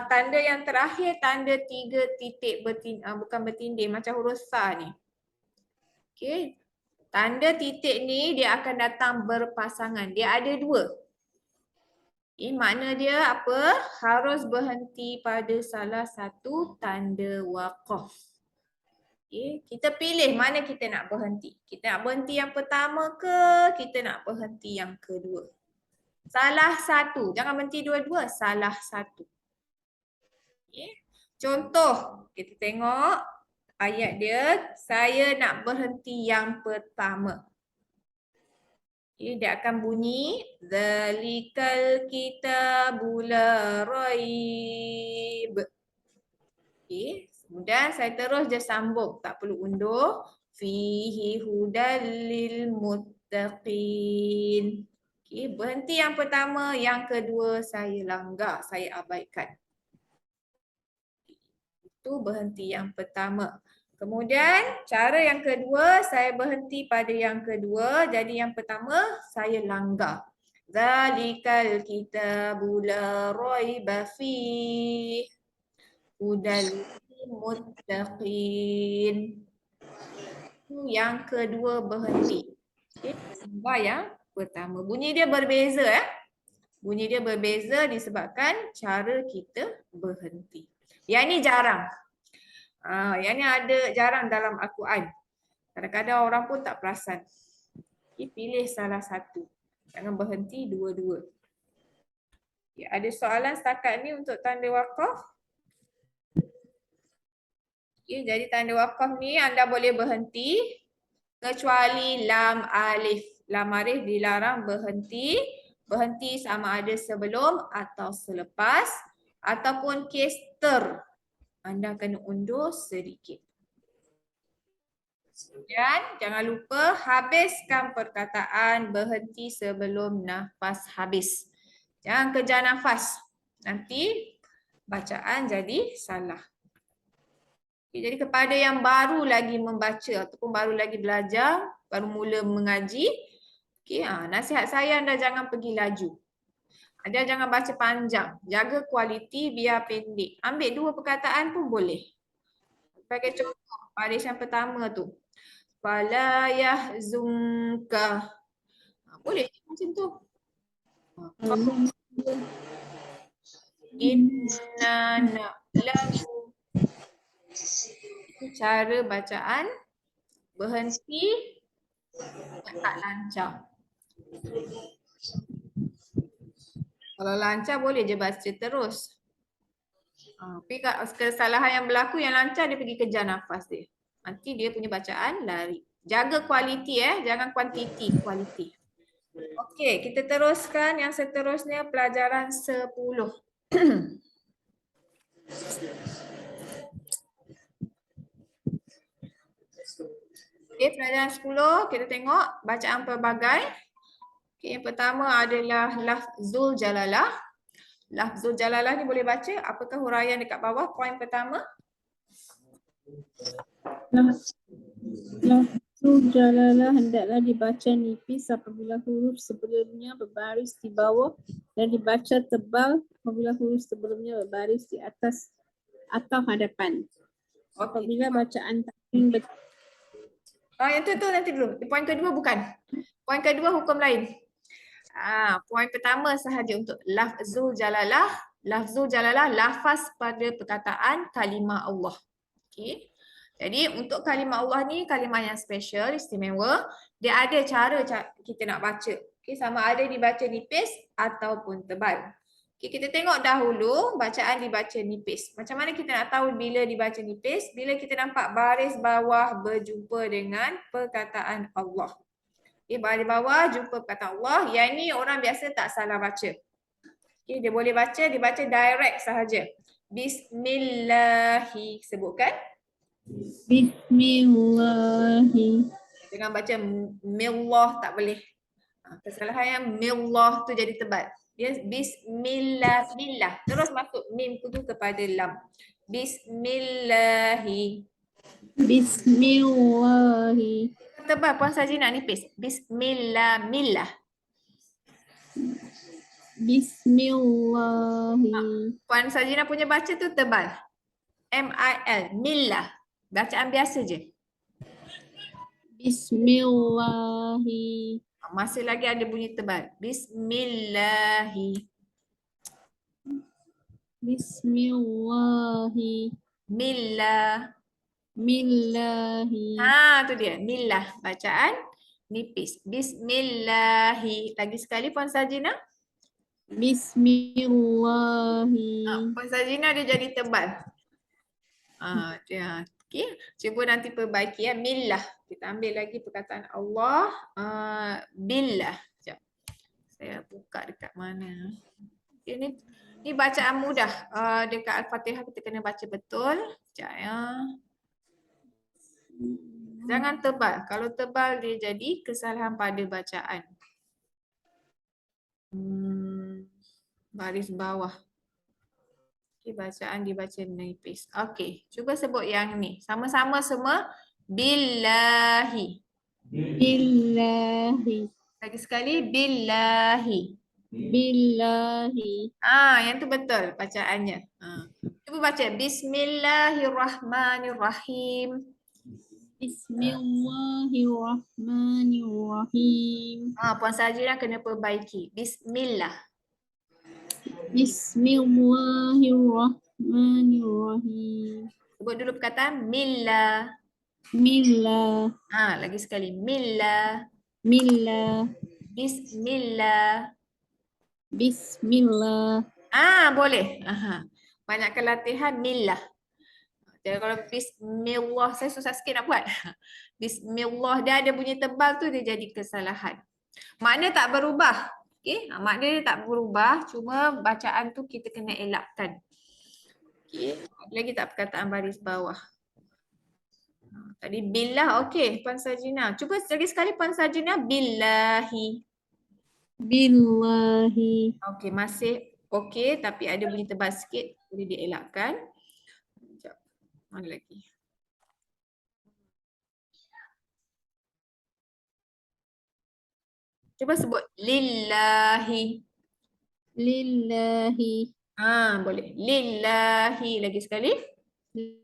tanda yang terakhir tanda 3 titik bukan bertindih macam huruf sa ni. Okay. Tanda titik ni dia akan datang berpasangan. Dia ada 2. Makna dia apa? Harus berhenti pada salah satu tanda waqaf. Okay. Kita pilih mana kita nak berhenti. Kita nak berhenti yang pertama ke kita nak berhenti yang kedua? Salah satu. Jangan berhenti dua-dua. Salah satu. Okay. Contoh, kita tengok ayat dia. Saya nak berhenti yang pertama. Okay, dia akan bunyi Zalikal kitabu la raib. Okay. Kemudian saya terus je sambung. Tak perlu undur. Fihi hudal lil muttaqin. Okay, berhenti yang pertama, yang kedua saya langgar, saya abaikan. Itu berhenti yang pertama. Kemudian cara yang kedua, saya berhenti pada yang kedua, jadi yang pertama saya langgar. Zalikal kitabu la raiba fihi hudal lil muttaqin. Itu yang kedua berhenti. Okay, langgar yang pertama. Bunyi dia berbeza Bunyi dia berbeza disebabkan cara kita berhenti. Yang ni jarang. Yang ni ada jarang dalam Al-Quran. Kadang-kadang orang pun tak perasan. Okay, pilih salah satu. Jangan berhenti dua-dua. Okay, ada soalan setakat ni untuk tanda waqaf? Okay, jadi tanda waqaf ni anda boleh berhenti kecuali lam alif. Lam alif dilarang berhenti. Berhenti sama ada sebelum atau selepas. Ataupun kes ter. Anda kena undur sedikit. Dan jangan lupa habiskan perkataan berhenti sebelum nafas habis. Jangan kejar nafas. Nanti bacaan jadi salah. Okay, jadi kepada yang baru lagi membaca ataupun baru lagi belajar, baru mula mengaji, okay, nasihat saya anda jangan pergi laju. Anda jangan baca panjang. Jaga kualiti biar pendek. Ambil 2 perkataan pun boleh. Sebagai contoh, baris yang pertama tu. Fala yahzunka. Boleh macam tu. Inna na'lamu. Itu cara bacaan berhenti tak lancar. Kalau lancar boleh je baca terus. Tapi kesalahan yang berlaku yang lancar dia pergi kejar nafas dia. Nanti dia punya bacaan lari. Jaga kualiti jangan kuantiti, kualiti. Okey, kita teruskan yang seterusnya pelajaran 10. Okey, pelajaran 10 kita tengok bacaan pelbagai. Okey, yang pertama adalah lafzul jalalah. Lafzul jalalah ni boleh baca. Apakah huraian dekat bawah? Poin pertama. Lafzul jalalah hendaklah dibaca nipis apabila huruf sebelumnya berbaris di bawah dan dibaca tebal apabila huruf sebelumnya berbaris di atas atau hadapan. Apabila bacaan takmim Yang tu nanti dulu. Poin kedua bukan. Poin kedua hukum lain. Poin pertama sahaja untuk lafzul jalalah. Lafzul jalalah lafaz pada perkataan kalimah Allah. Okey. Jadi untuk kalimah Allah ni kalimah yang special, istimewa. Dia ada cara kita nak baca. Okey, sama ada dibaca nipis ataupun tebal. Okey, kita tengok dahulu bacaan dibaca nipis. Macam mana kita nak tahu bila dibaca nipis? Bila kita nampak baris bawah berjumpa dengan perkataan Allah. Okey, baris bawah jumpa perkataan Allah. Yang ni orang biasa tak salah baca. Okey, dia boleh baca, dia baca direct sahaja. Bismillahi, sebutkan. Bismillahi. Jangan baca millah, tak boleh. Kesalahan yang millah tu jadi tebal. Dia bismillah, billah. Terus masuk mim tu kepada lam. Bismillahi. Bismillahi. Tebal Puan Sajina nipis. Bismillah, millah. Bismillahi. Puan Sajina punya baca tu tebal. M-I-L, millah. Bacaan biasa je. Bismillahi. Masih lagi ada bunyi tebal. Bismillahi. Bismillahi. Millah. Millahi. Tu dia. Millah. Bacaan nipis. Bismillahi. Lagi sekali Puan Sajina. Bismillahi. Puan Sajina dia jadi tebal. Dia. Okey. Cuba nanti perbaiki ya. Millah. Kita ambil lagi perkataan Allah. Billah. Sekejap. Saya buka dekat mana. Okay, ni bacaan mudah. Dekat Al-Fatihah kita kena baca betul. Sekejap ya. Jangan tebal. Kalau tebal dia jadi kesalahan pada bacaan. Baris bawah. Okay, bacaan dibaca nipis. Okey, cuba sebut yang ni. Sama-sama semua. Billahi. Billahi. Lagi sekali. Billahi. Billahi. Yang tu betul bacaannya. Cuba baca. Bismillahirrahmanirrahim. Bismillahirrahmanirrahim. Puan Sajina kena perbaiki. Bismillah. Bismillahirrahmanirrahim. Sebut dulu perkataan millah. Millah. Lagi sekali. Millah. Millah. Bismillah. Bismillah. Boleh. Banyakkan latihan millah. Jadi kalau bismillah, saya susah sikit nak buat. Bismillah, dia ada bunyi tebal tu, dia jadi kesalahan. Makna tak berubah. Okay? Makna dia tak berubah, cuma bacaan tu kita kena elakkan. Okay. Lagi tak perkataan baris bawah. Tadi billah, okey Puan Sajina. Cuba lagi sekali Puan Sajina, billahi. Billahi. Okey, masih okey tapi ada bunyi tebal sikit, boleh dielakkan. Sekejap. Mana lagi? Cuba sebut lillahi. Lillahi. Boleh. Lillahi. Lagi sekali.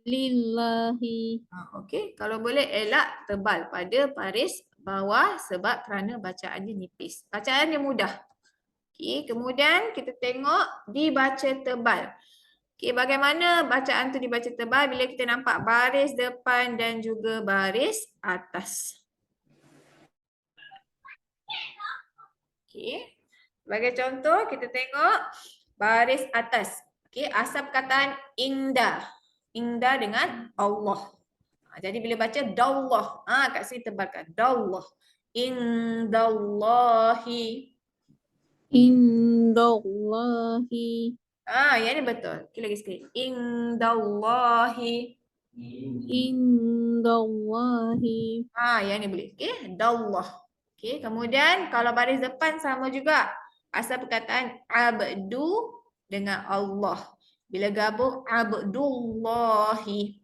Lillahi. Okey. Kalau boleh elak tebal pada baris bawah sebab kerana bacaannya nipis. Bacaannya mudah. Okey. Kemudian kita tengok dibaca tebal. Okey. Bagaimana bacaan tu dibaca tebal bila kita nampak baris depan dan juga baris atas. Okey. Sebagai contoh kita tengok baris atas. Okey, asal perkataan indah. Indah dengan Allah. Jadi bila baca dallah, kat sini tebalkan dallah. Indallahi. Indallahi. Yang ni betul. Okey, lagi sekali. Indallahi. Indallahi. Yang ni boleh. Okey, dallah. Okey, kemudian kalau baris depan sama juga. Asal perkataan abdu dengan Allah. Bila gabung abdullahi.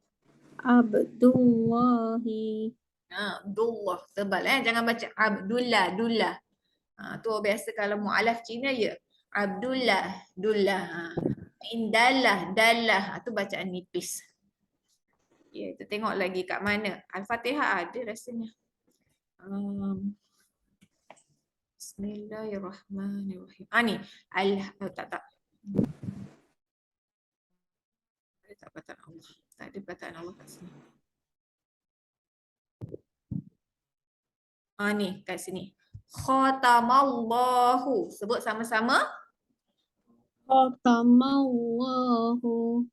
Abdullahi. Abdullah. Tebal jangan baca Abdullah, Dullah. Tu biasa kalau mu'alaf Cina ya. Abdullah, Dullah. Indallah, Dallah. Tu bacaan nipis. Ya, kita tengok lagi kat mana. Al-Fatihah ada rasanya. Bismillahirrahmanirrahim. Ni. Tak. Tak perkataan Allah. Tak ada perkataan Allah kat sini. Ni kat sini. Khatamallahu. Sebut sama-sama. Khatamallahu.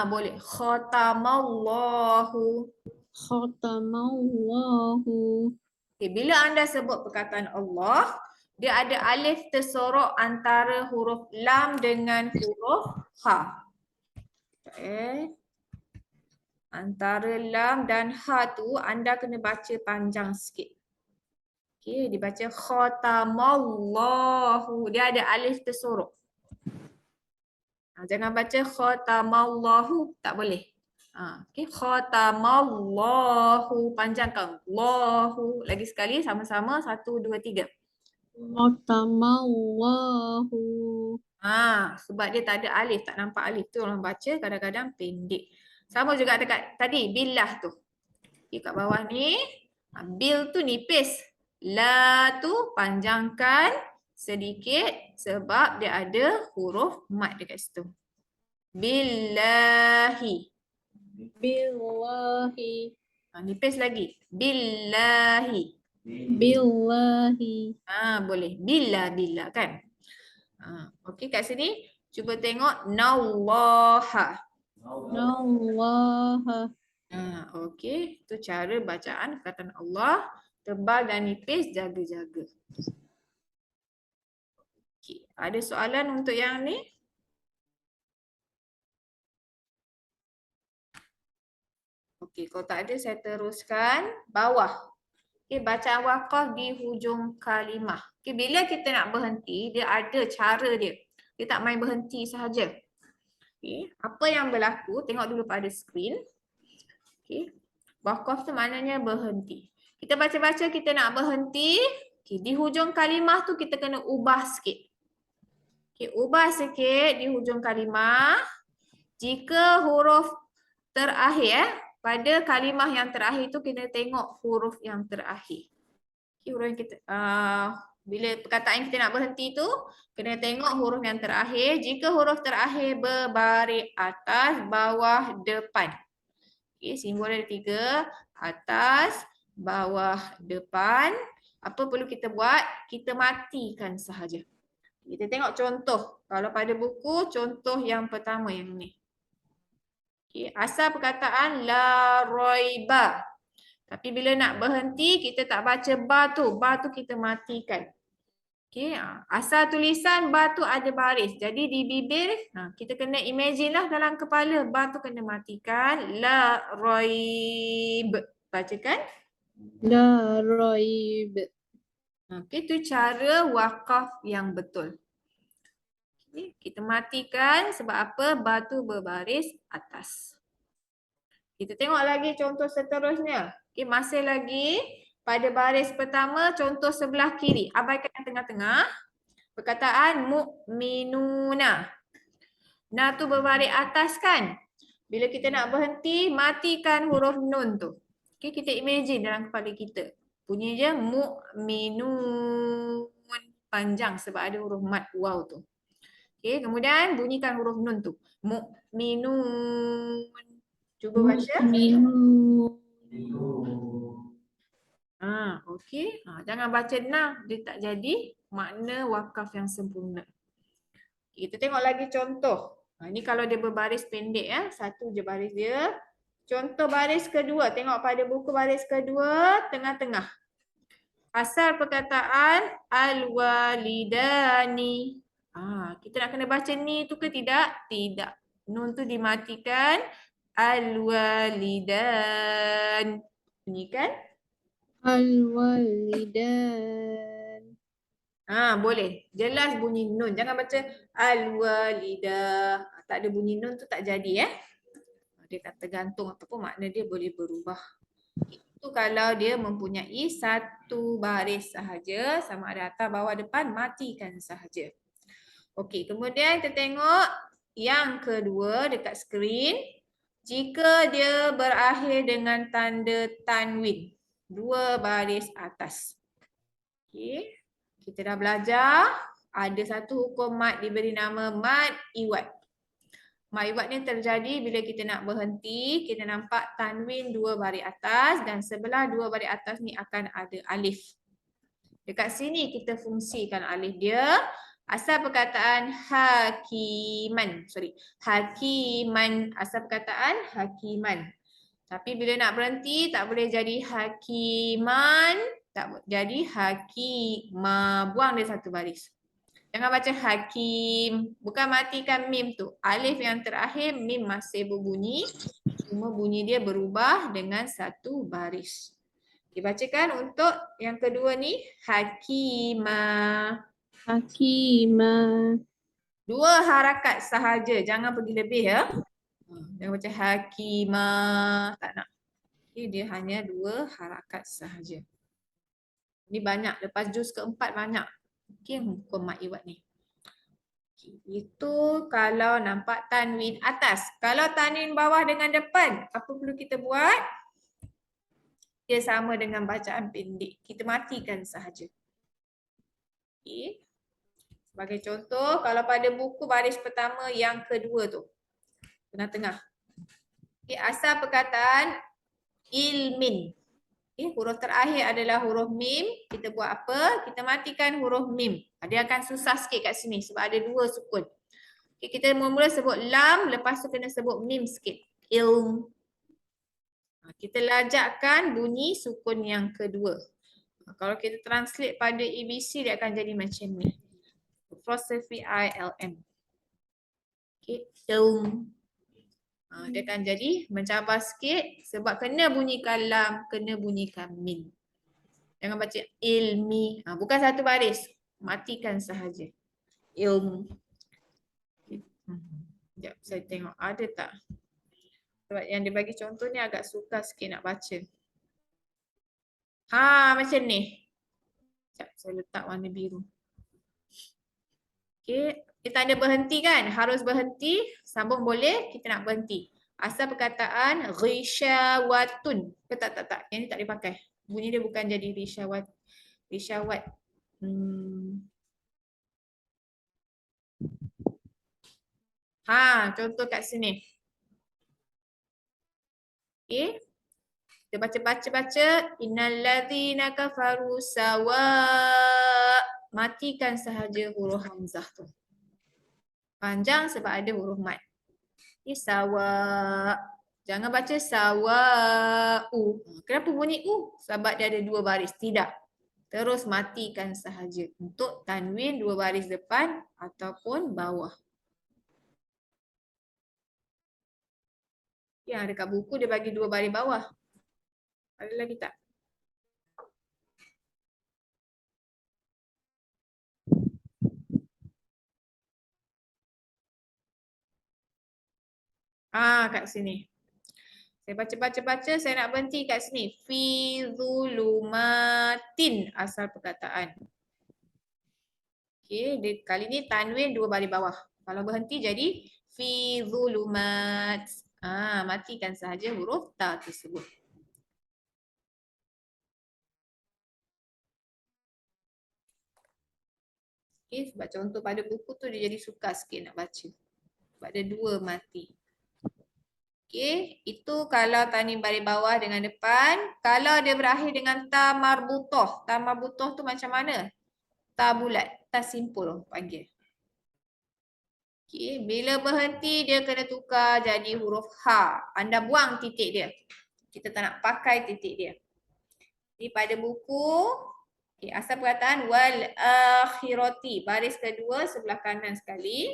Boleh. Khatamallahu. Khatamallahu. Okay, bila anda sebut perkataan Allah, dia ada alif tersorok antara huruf lam dengan huruf ha. Antara lam dan ha tu anda kena baca panjang sikit. Okey, dibaca khatamallahu. Dia ada alif tersorok. Jangan baca khatamallahu, tak boleh. Okey, khatamallahu, panjangkan Allahu. Lagi sekali sama-sama 1 2 3. Khatamallahu. Sebab dia tak ada alif, tak nampak alif tu orang baca kadang-kadang pendek. Sama juga dekat tadi billah tu. Okay, kat bawah ni bil tu nipis. La tu panjangkan sedikit sebab dia ada huruf mat dekat situ. Billahi. Billahi. Nipis lagi. Billahi. Billahi. Boleh. Billah kan. Okey, kat sini cuba tengok nallaha. Nallaha. Okey, tu cara bacaan perkataan Allah. Tebal dan nipis, jaga-jaga. Okey, ada soalan untuk yang ni? Okey, kalau tak ada saya teruskan bawah. Okey, bacaan waqaf di hujung kalimah. Okey, bila kita nak berhenti, dia ada cara dia. Dia tak main berhenti sahaja. Okey, apa yang berlaku? Tengok dulu pada skrin. Okey. Waqaf tu maknanya berhenti. Kita baca-baca kita nak berhenti. Okey, di hujung kalimah tu kita kena ubah sikit. Okey, ubah sikit di hujung kalimah. Jika huruf terakhir pada kalimah yang terakhir tu kita tengok huruf yang terakhir. Okey, huruf yang kita bila perkataan kita nak berhenti tu kena tengok huruf yang terakhir. Jika huruf terakhir berbaris atas, bawah, depan. Okay, simbol ada 3. Atas, bawah, depan. Apa perlu kita buat? Kita matikan sahaja. Kita tengok contoh. Kalau pada buku, contoh yang pertama yang ni. Okay, asal perkataan la roiba. Tapi bila nak berhenti, kita tak baca ba tu. Ba tu kita matikan. Okay, asal tulisan ba tu ada baris. Jadi di bibir, kita kena imagine lah dalam kepala. Ba tu kena matikan. La roib. Bacakan. La roib. Okay, tu cara wakaf yang betul. Okay, kita matikan sebab apa? Ba tu berbaris atas. Kita tengok lagi contoh seterusnya. Okay, masih lagi pada baris pertama, contoh sebelah kiri. Abaikan yang tengah-tengah. Perkataan mu'minuna. Na tu berbaris atas kan? Bila kita nak berhenti, matikan huruf nun tu. Okay, kita imagine dalam kepala kita. Bunyi je mu'minun. Panjang sebab ada huruf mat waw tu. Okay, kemudian bunyikan huruf nun tu. Mu'minun. Cuba baca. Okey. Jangan baca nah, dia tak jadi makna wakaf yang sempurna. Kita tengok lagi contoh. Ini kalau dia berbaris pendek ya, satu je baris dia. Contoh baris kedua, tengok pada buku baris kedua, tengah-tengah. Asal perkataan al-walidani. Kita nak kena baca ni tu ke tidak? Tidak. Nun tu dimatikan. Al-walidan. Bunyikan. Al-walidan. Boleh. Jelas bunyi nun. Jangan baca al-walidah. Tak ada bunyi nun tu tak jadi Dia tak tergantung ataupun makna dia boleh berubah. Itu kalau dia mempunyai satu baris sahaja, sama ada atas, bawah, depan, matikan sahaja. Okey, kemudian kita tengok yang kedua dekat skrin. Jika dia berakhir dengan tanda tanwin, dua baris atas. Okey, kita dah belajar. Ada satu hukum mad diberi nama mad iwad. Mad iwad ni terjadi bila kita nak berhenti, kita nampak tanwin dua baris atas dan sebelah dua baris atas ni akan ada alif. Dekat sini kita fungsikan alif dia. Asal perkataan hakiman. Asal perkataan hakiman. Tapi bila nak berhenti tak boleh jadi hakiman, tak jadi hakimah. Buang dia satu baris. Jangan baca hakim. Bukan matikan mim tu. Alif yang terakhir mim masih berbunyi. Cuma bunyi dia berubah dengan satu baris. Dibacakan untuk yang kedua ni hakimah. Hakimah. Dua harakat sahaja. Jangan pergi lebih Jangan baca hakimah. Tak nak. Okay, dia hanya dua harakat sahaja. Ni banyak. Lepas juz keempat banyak. Okay, hukum mad iwad ni. Okay, itu kalau nampak tanwin atas. Kalau tanwin bawah dengan depan, apa perlu kita buat? Dia sama dengan bacaan pendek. Kita matikan sahaja. Okay. Sebagai contoh, kalau pada buku baris pertama yang kedua tu. Tengah-tengah. Okay, asal perkataan ilmin. Okay, huruf terakhir adalah huruf mim. Kita buat apa? Kita matikan huruf mim. Dia akan susah sikit kat sini sebab ada dua sukun. Okay, kita mula-mula sebut lam, lepas tu kena sebut mim sikit. Ilm. Kita lajakkan bunyi sukun yang kedua. Kalau kita translate pada ABC, dia akan jadi macam ni. Apostrophe ILM. Okay, ilm. Dia akan jadi mencabar sikit sebab kena bunyikan lam, kena bunyikan mim. Jangan baca ilmi. Bukan satu baris. Matikan sahaja. Ilm. Sekejap, saya tengok ada tak? Sebab yang dia bagi contoh ni agak sukar sikit nak baca. Macam ni. Sekejap, saya letak warna biru. Okay, kita ada berhenti kan? Harus berhenti, sambung boleh, kita nak berhenti. Asal perkataan risyawatun. Tak. Yang ni tak dipakai. Bunyi dia bukan jadi risyawat. Contoh kat sini. Okay. Kita baca. Innalladzina kafaru sawa. Matikan sahaja huruf hamzah tu. Panjang sebab ada huruf mad. Okay, sawa. Jangan baca sawa'u. Kenapa bunyi u? Sebab dia ada dua baris. Tidak. Terus matikan sahaja. Untuk tanwin dua baris depan ataupun bawah. Yang dekat buku dia bagi dua baris bawah. Ada lagi tak? Kat sini. Saya baca, saya nak berhenti kat sini. Fi zulumatin asal perkataan. Okey, kali ni tanwin dua baris bawah. Kalau berhenti jadi fi zulumat. Matikan sahaja huruf ta tersebut. Okey, sebab contoh pada buku tu dia jadi sukar sikit nak baca. Sebab ada dua mati. Okey, itu kalau tanwin baris bawah dengan depan. Kalau dia berakhir dengan ta marbutoh. Ta marbutoh tu macam mana? Ta bulat, ta simpul panggil. Okey, bila berhenti dia kena tukar jadi huruf ha. Anda buang titik dia. Kita tak nak pakai titik dia. Jadi pada buku, asal perkataan wal akhirati. Baris kedua sebelah kanan sekali.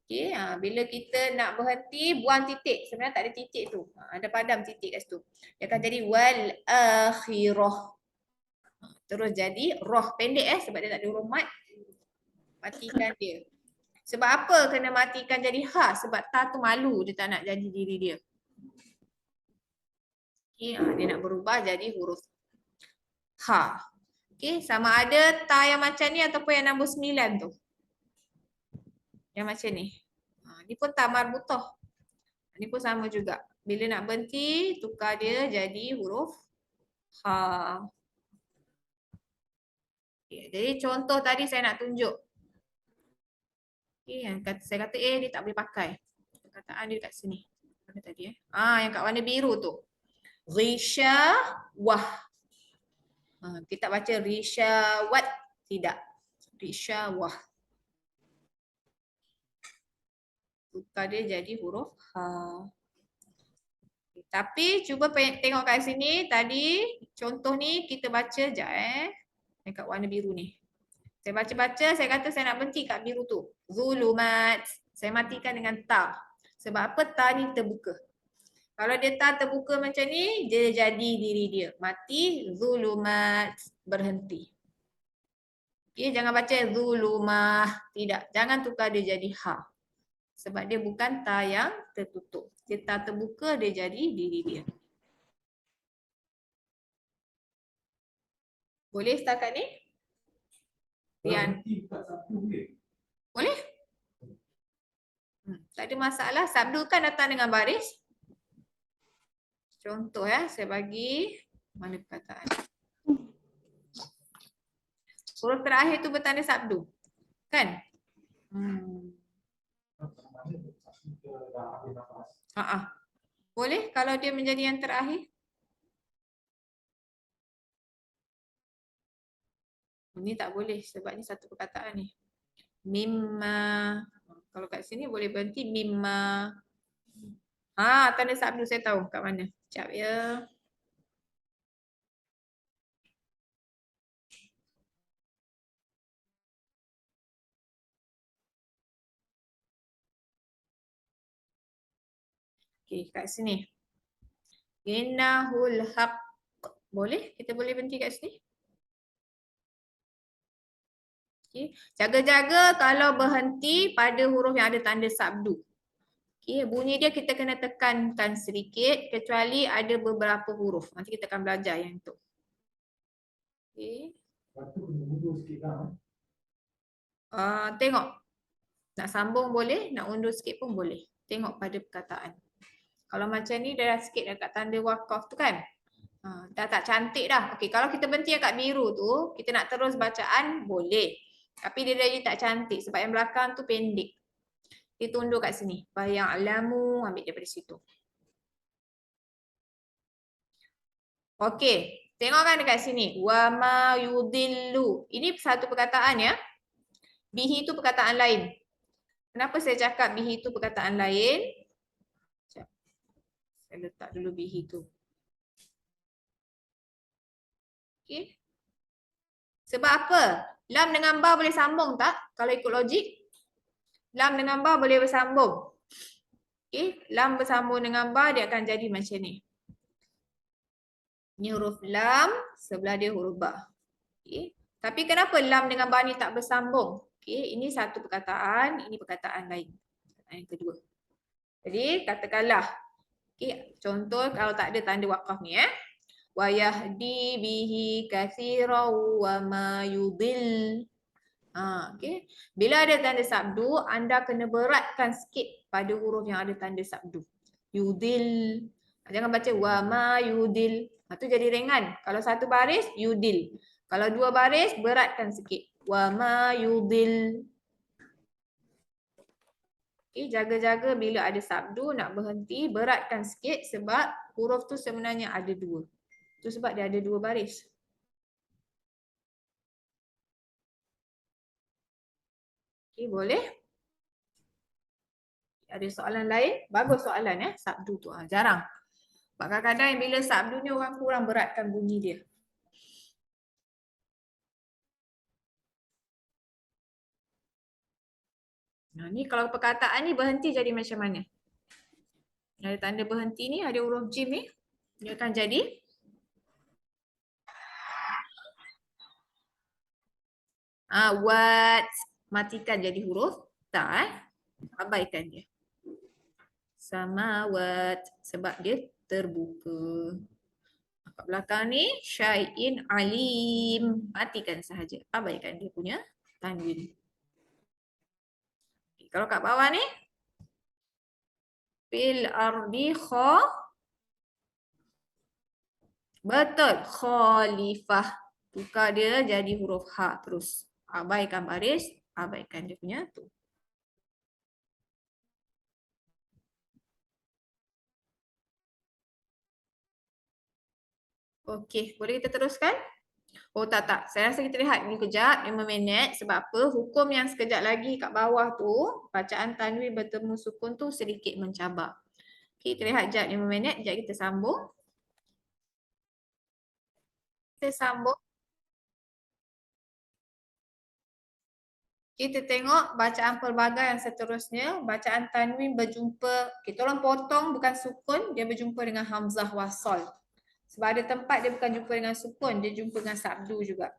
Okey, bila kita nak berhenti, buang titik. Sebenarnya tak ada titik tu. Ada padam titik kat situ. Dia akan jadi wal akhirah. Terus jadi roh pendek sebab dia tak ada huruf mat. Matikan dia. Sebab apa kena matikan jadi ha? Sebab ta tu malu, dia tak nak jadi diri dia. Okey, dia nak berubah jadi huruf ha. Okey, sama ada ta yang macam ni ataupun yang nombor 9 tu. Yang macam ni. Ni pun ta marbutah. Ni pun sama juga. Bila nak berhenti, tukar dia jadi huruf ha. Okay, jadi contoh tadi saya nak tunjuk. Okay, yang saya kata dia tak boleh pakai. Perkataan dia kat sini. Mana tadi yang kat warna biru tu. Risyawah. Kita baca risyawat. Tidak. Risyawah. Tukar dia jadi huruf ha. Tapi cuba tengok kat sini tadi contoh ni kita baca sekejap dekat warna biru ni. Saya baca-baca, saya kata saya nak berhenti kat biru tu. Zulumat. Saya matikan dengan ta. Sebab apa? Ta ni terbuka. Kalau dia ta terbuka macam ni, dia jadi diri dia. Mati, zulumat, berhenti. Okay, jangan baca zulumah. Tidak, jangan tukar dia jadi ha. Sebab dia bukan ta yang tertutup. Dia ta terbuka, dia jadi diri dia. Boleh setakat ni? Rian. Boleh? Tak ada masalah. Sabdu kan datang dengan baris. Contoh saya bagi mana perkataan. Huruf terakhir tu bertanda sabdu. Kan? Boleh kalau dia menjadi yang terakhir? Ini tak boleh sebab ni satu perkataan ni. Mimma. Kalau kat sini boleh berhenti mimma. Tanda sabdu saya tahu kat mana. Sekejap ya. Okey, kat sini. Innahul haq. Boleh? Kita boleh berhenti kat sini? Okay. Jaga-jaga kalau berhenti pada huruf yang ada tanda sabdu. Okay. Bunyi dia kita kena tekankan sedikit kecuali ada beberapa huruf. Nanti kita akan belajar yang tu. Okay. Tengok. Nak sambung boleh, nak undur sikit pun boleh. Tengok pada perkataan. Kalau macam ni dah sikit dekat tanda wakaf tu kan. Dah tak cantik dah. Okay. Kalau kita berhenti kat biru tu, kita nak terus bacaan boleh. Tapi dia jadi tak cantik sebab yang belakang tu pendek. Kita undur kat sini. Bayang alamu, ambil daripada situ. Okey, tengok kan dekat sini. Wa ma yudillu. Ini satu perkataan ya. Bihi tu perkataan lain. Kenapa saya cakap bihi tu perkataan lain? Saya letak dulu bihi tu. Okey. Sebab apa? Lam dengan ba boleh sambung tak? Kalau ikut logik. Lam dengan ba boleh bersambung. Okey, lam bersambung dengan ba dia akan jadi macam ni. Ini huruf lam, sebelah dia huruf ba. Okey. Tapi kenapa lam dengan ba ni tak bersambung? Okey, ini satu perkataan, ini perkataan lain. Perkataan yang kedua. Jadi katakanlah okey, contoh kalau tak ada tanda wakaf ni wa yahdi bihi katsiran wa ma yudil. Okey. Bila ada tanda sabdu, anda kena beratkan sikit pada huruf yang ada tanda sabdu. Yudil. Jangan baca wa ma yudil. Tu jadi ringan. Kalau satu baris, yudil. Kalau dua baris, beratkan sikit. Wa ma yudil. Okay, jaga-jaga bila ada sabdu nak berhenti, beratkan sikit sebab huruf tu sebenarnya ada dua. Tu sebab dia ada dua baris. Okay, boleh? Ada soalan lain? Bagus soalan sabdu tu. Jarang. Kadang-kadang bila sabdu ni orang kurang beratkan bunyi dia. Nah, ni kalau perkataan ni berhenti jadi macam mana? Ada tanda berhenti ni, ada huruf jim ni. Dia akan jadi what. Matikan jadi huruf ta. Abaikan dia. Samawat. Sebab dia terbuka. Kat belakang ni syai'in alim. Matikan sahaja. Abaikan dia punya tanwin. Kalau kat bawah ni fil ardi betul, khalifah. Tukar dia jadi huruf ha terus. Abaikan baris, abaikan dia punya tu. Okey, boleh kita teruskan? Oh tak. Saya rasa kita lihat dulu kejap, 5 minit. Sebab apa? Hukum yang sekejap lagi kat bawah tu, bacaan tanwin bertemu sukun tu sedikit mencabar. Okey, kita lihat kejap 5 minit. Kejap kita sambung. Kita sambung. Kita tengok bacaan pelbagai yang seterusnya. Bacaan tanwin berjumpa, kita orang potong bukan sukun, dia berjumpa dengan hamzah wasal. Sebab ada tempat dia bukan jumpa dengan sukun, dia jumpa dengan sabdu juga.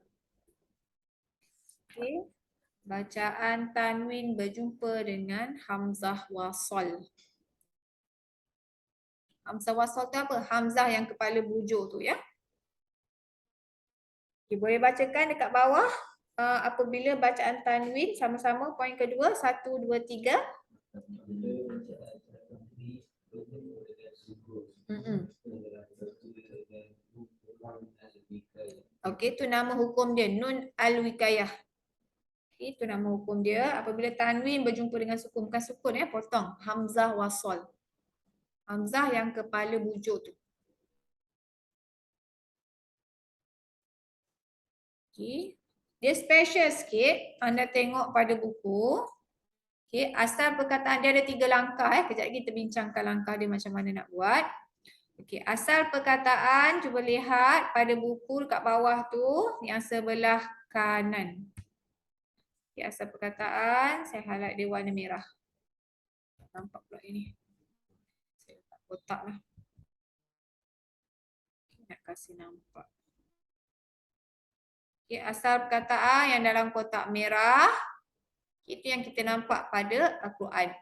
Okay. Bacaan tanwin berjumpa dengan hamzah wasal. Hamzah wasal tu apa? Hamzah yang kepala bujur tu ya. Okay, boleh bacakan dekat bawah apabila bacaan tanwin sama-sama poin kedua 1 2 3. Okey, tu nama hukum dia, nun al-wikayah. Okey, tu nama hukum dia. Apabila tanwin berjumpa dengan sukun, bukan sukun ya, potong. Hamzah wasal. Hamzah yang kepala bujur tu. Okey. Dia special sikit. Anda tengok pada buku. Okey, asal perkataan dia ada 3 langkah. Kejap lagi kita bincangkan langkah dia macam mana nak buat. Okey, asal perkataan cuba lihat pada buku dekat bawah tu yang sebelah kanan. Okey, asal perkataan saya highlight dia warna merah. Nampak pula ini. Saya letak kotak lah. Nak kasih nampak. Okey, asal perkataan yang dalam kotak merah itu yang kita nampak pada Al-Quran.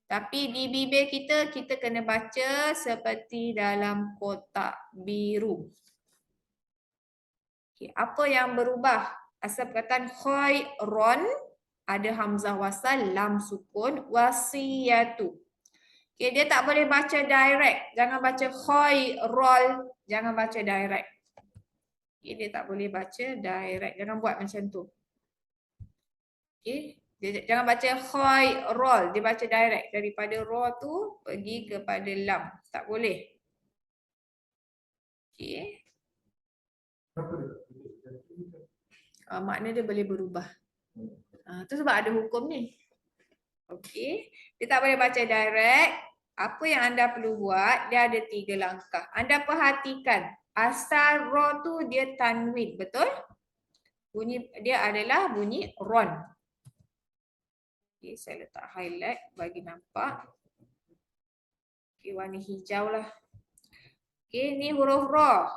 Tapi di bibir kita, kita kena baca seperti dalam kotak biru. Okay, apa yang berubah? Asal perkataan khairon, ada hamzah wasal, lam sukun, wasiyatu. Okay, dia tak boleh baca direct. Jangan baca khairol, jangan baca direct. Okay, dia tak boleh baca direct. Jangan buat macam tu. Okay. Jangan baca khairol, dia baca direct daripada ra tu pergi kepada lam. Tak boleh. Okey. Makna dia boleh berubah. Tu sebab ada hukum ni. Okey. Dia tak boleh baca direct. Apa yang anda perlu buat, dia ada 3 langkah. Anda perhatikan, asal ra tu dia tanwin, betul? Bunyi dia adalah bunyi ron. Okay, saya letak highlight bagi nampak. Okay, warna hijau lah. Okay, ni huruf ra.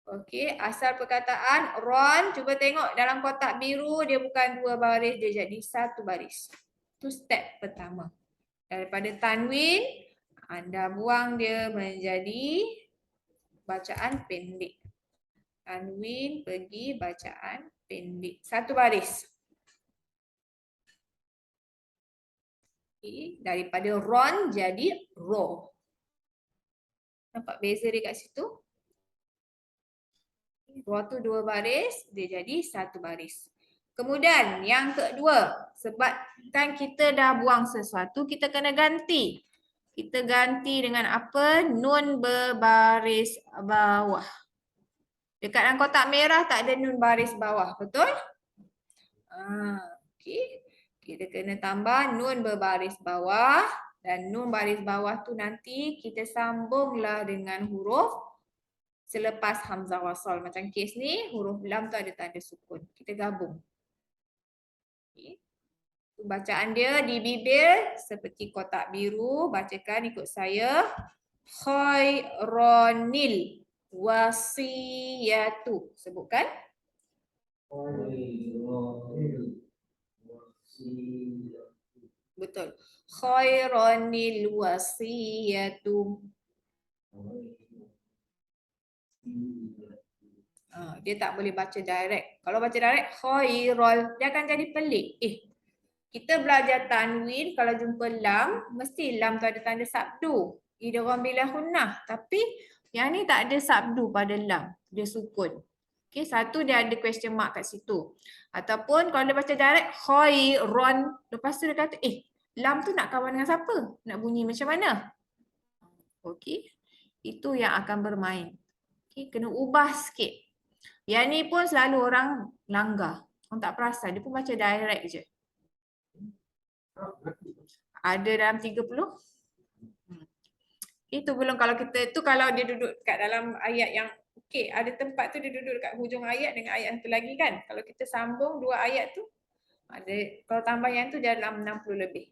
Okay, asal perkataan ron. Cuba tengok dalam kotak biru, dia bukan 2 baris, dia jadi 1 baris. Itu step pertama. Daripada tanwin, anda buang dia menjadi bacaan pendek. Tanwin pergi bacaan pendek. 1 baris. Okay, daripada ron jadi ro. Nampak beza dia kat situ? Ro tu 2 baris, dia jadi 1 baris. Kemudian yang kedua, sebab kan kita dah buang sesuatu, kita kena ganti. Kita ganti dengan apa? Nun berbaris bawah. Dekat dalam kotak merah tak ada nun baris bawah, betul? Okay. Kita kena tambah nun berbaris bawah dan nun baris bawah tu nanti kita sambunglah dengan huruf selepas hamzah wasal. Macam kes ni huruf lam tu ada tanda sukun. Kita gabung. Okay. Bacaan dia di bibir seperti kotak biru. Bacakan ikut saya. Khaironil wasiyatu. Sebutkan. Betul. Khaironil wasiyatu. Dia tak boleh baca direct. Kalau baca direct, khairol. Dia akan jadi pelik. Kita belajar tanwin, kalau jumpa lam, mesti lam tu ada tanda sabdu. Idgham bila hunnah. Tapi yang ni tak ada sabdu pada lam. Dia sukun. Okay, satu dia ada question mark kat situ. Ataupun kalau dia baca direct, khairon. Lepas tu dia kata, lam tu nak kawan dengan siapa? Nak bunyi macam mana? Okay, itu yang akan bermain. Okay, kena ubah sikit. Yang ni pun selalu orang langgar. Orang tak perasan, dia pun baca direct je. Ada dalam 30. Itu belum kalau kita tu kalau dia duduk kat dalam ayat yang okey, ada tempat tu dia duduk dekat hujung ayat dengan ayat satu lagi kan. Kalau kita sambung dua ayat tu ada, kalau tambah yang tu dalam 60 lebih.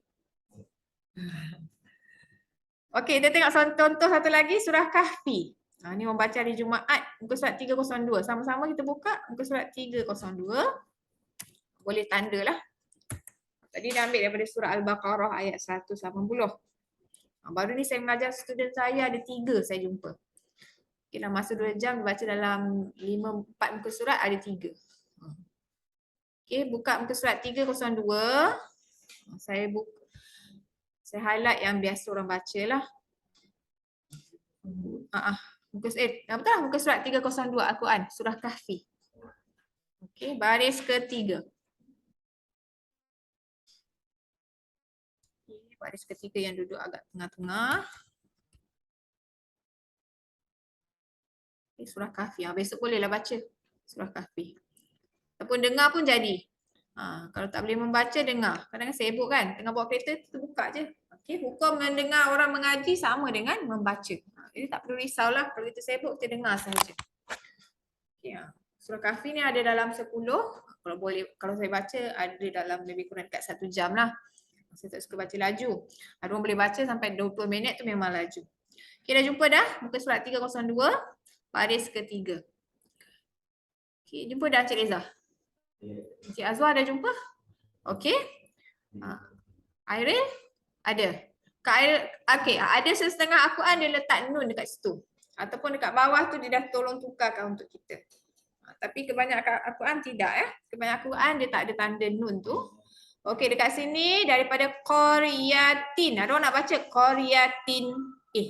Okey, kita tengok contoh satu lagi surah Kahfi. Ni orang baca hari Jumaat muka surat 302. Sama-sama kita buka muka surat 302. Boleh tandalah. Tadi dah ambil daripada surah Al-Baqarah ayat 180. Baru ni saya mengajar student saya, ada 3 saya jumpa. Okay, dalam masa 2 jam baca dalam 4 muka surat ada 3. Okay, buka muka surat 302. Saya highlight yang biasa orang baca lah. Betul lah muka surat 302 Al-Quran, surah Kahfi. Okay, baris ketiga. Baris ketiga yang duduk agak tengah-tengah. Surah Kahfi. Besok bolehlah baca surah Kahfi. Ataupun dengar pun jadi. Kalau tak boleh membaca, dengar. Kadang-kadang sibuk kan. Tengah bawa kereta, kita buka je. Okay, hukum mendengar orang mengaji sama dengan membaca. Jadi tak perlu risaulah. Kalau kita sibuk, kita dengar sahaja. Okay, surah Kahfi ni ada dalam 10. Kalau boleh, kalau saya baca, ada dalam lebih kurang dekat 1 jam lah. Saya tak suka baca laju. Ada orang boleh baca sampai 20 minit tu memang laju. Okay, dah jumpa dah? Muka surat 302. Baris ketiga. Okay, jumpa dah Encik Reza? Encik Azwar dah jumpa? Okay. Airil? Ada? Okay, ada setengah Al-Quran dia letak nun dekat situ. Ataupun dekat bawah tu dia dah tolong tukarkan untuk kita. Tapi kebanyakan Al-Quran tidak ya. Kebanyakan Al-Quran dia tak ada tanda nun tu. Okay, dekat sini daripada Qaryatin. Ada orang nak baca Qaryatin.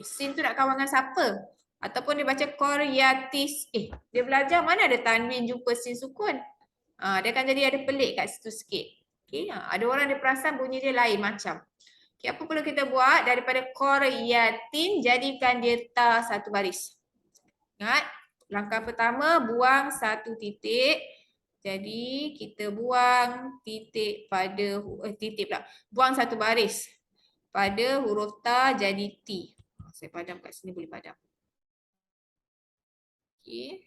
Sin tu nak kawan dengan siapa? Ataupun dia baca Qaryatis. Dia belajar mana ada tanwin jumpa sin sukun. Dia akan jadi ada pelik kat situ sikit. Okay, ada orang dia perasan bunyi dia lain macam. Okay, apa perlu kita buat? Daripada Qaryatin jadikan dia ta satu baris. Ingat? Langkah pertama buang satu titik. Jadi kita buang titik pada buang satu baris pada huruf ta jadi T. Saya padam kat sini, boleh padam. Okey.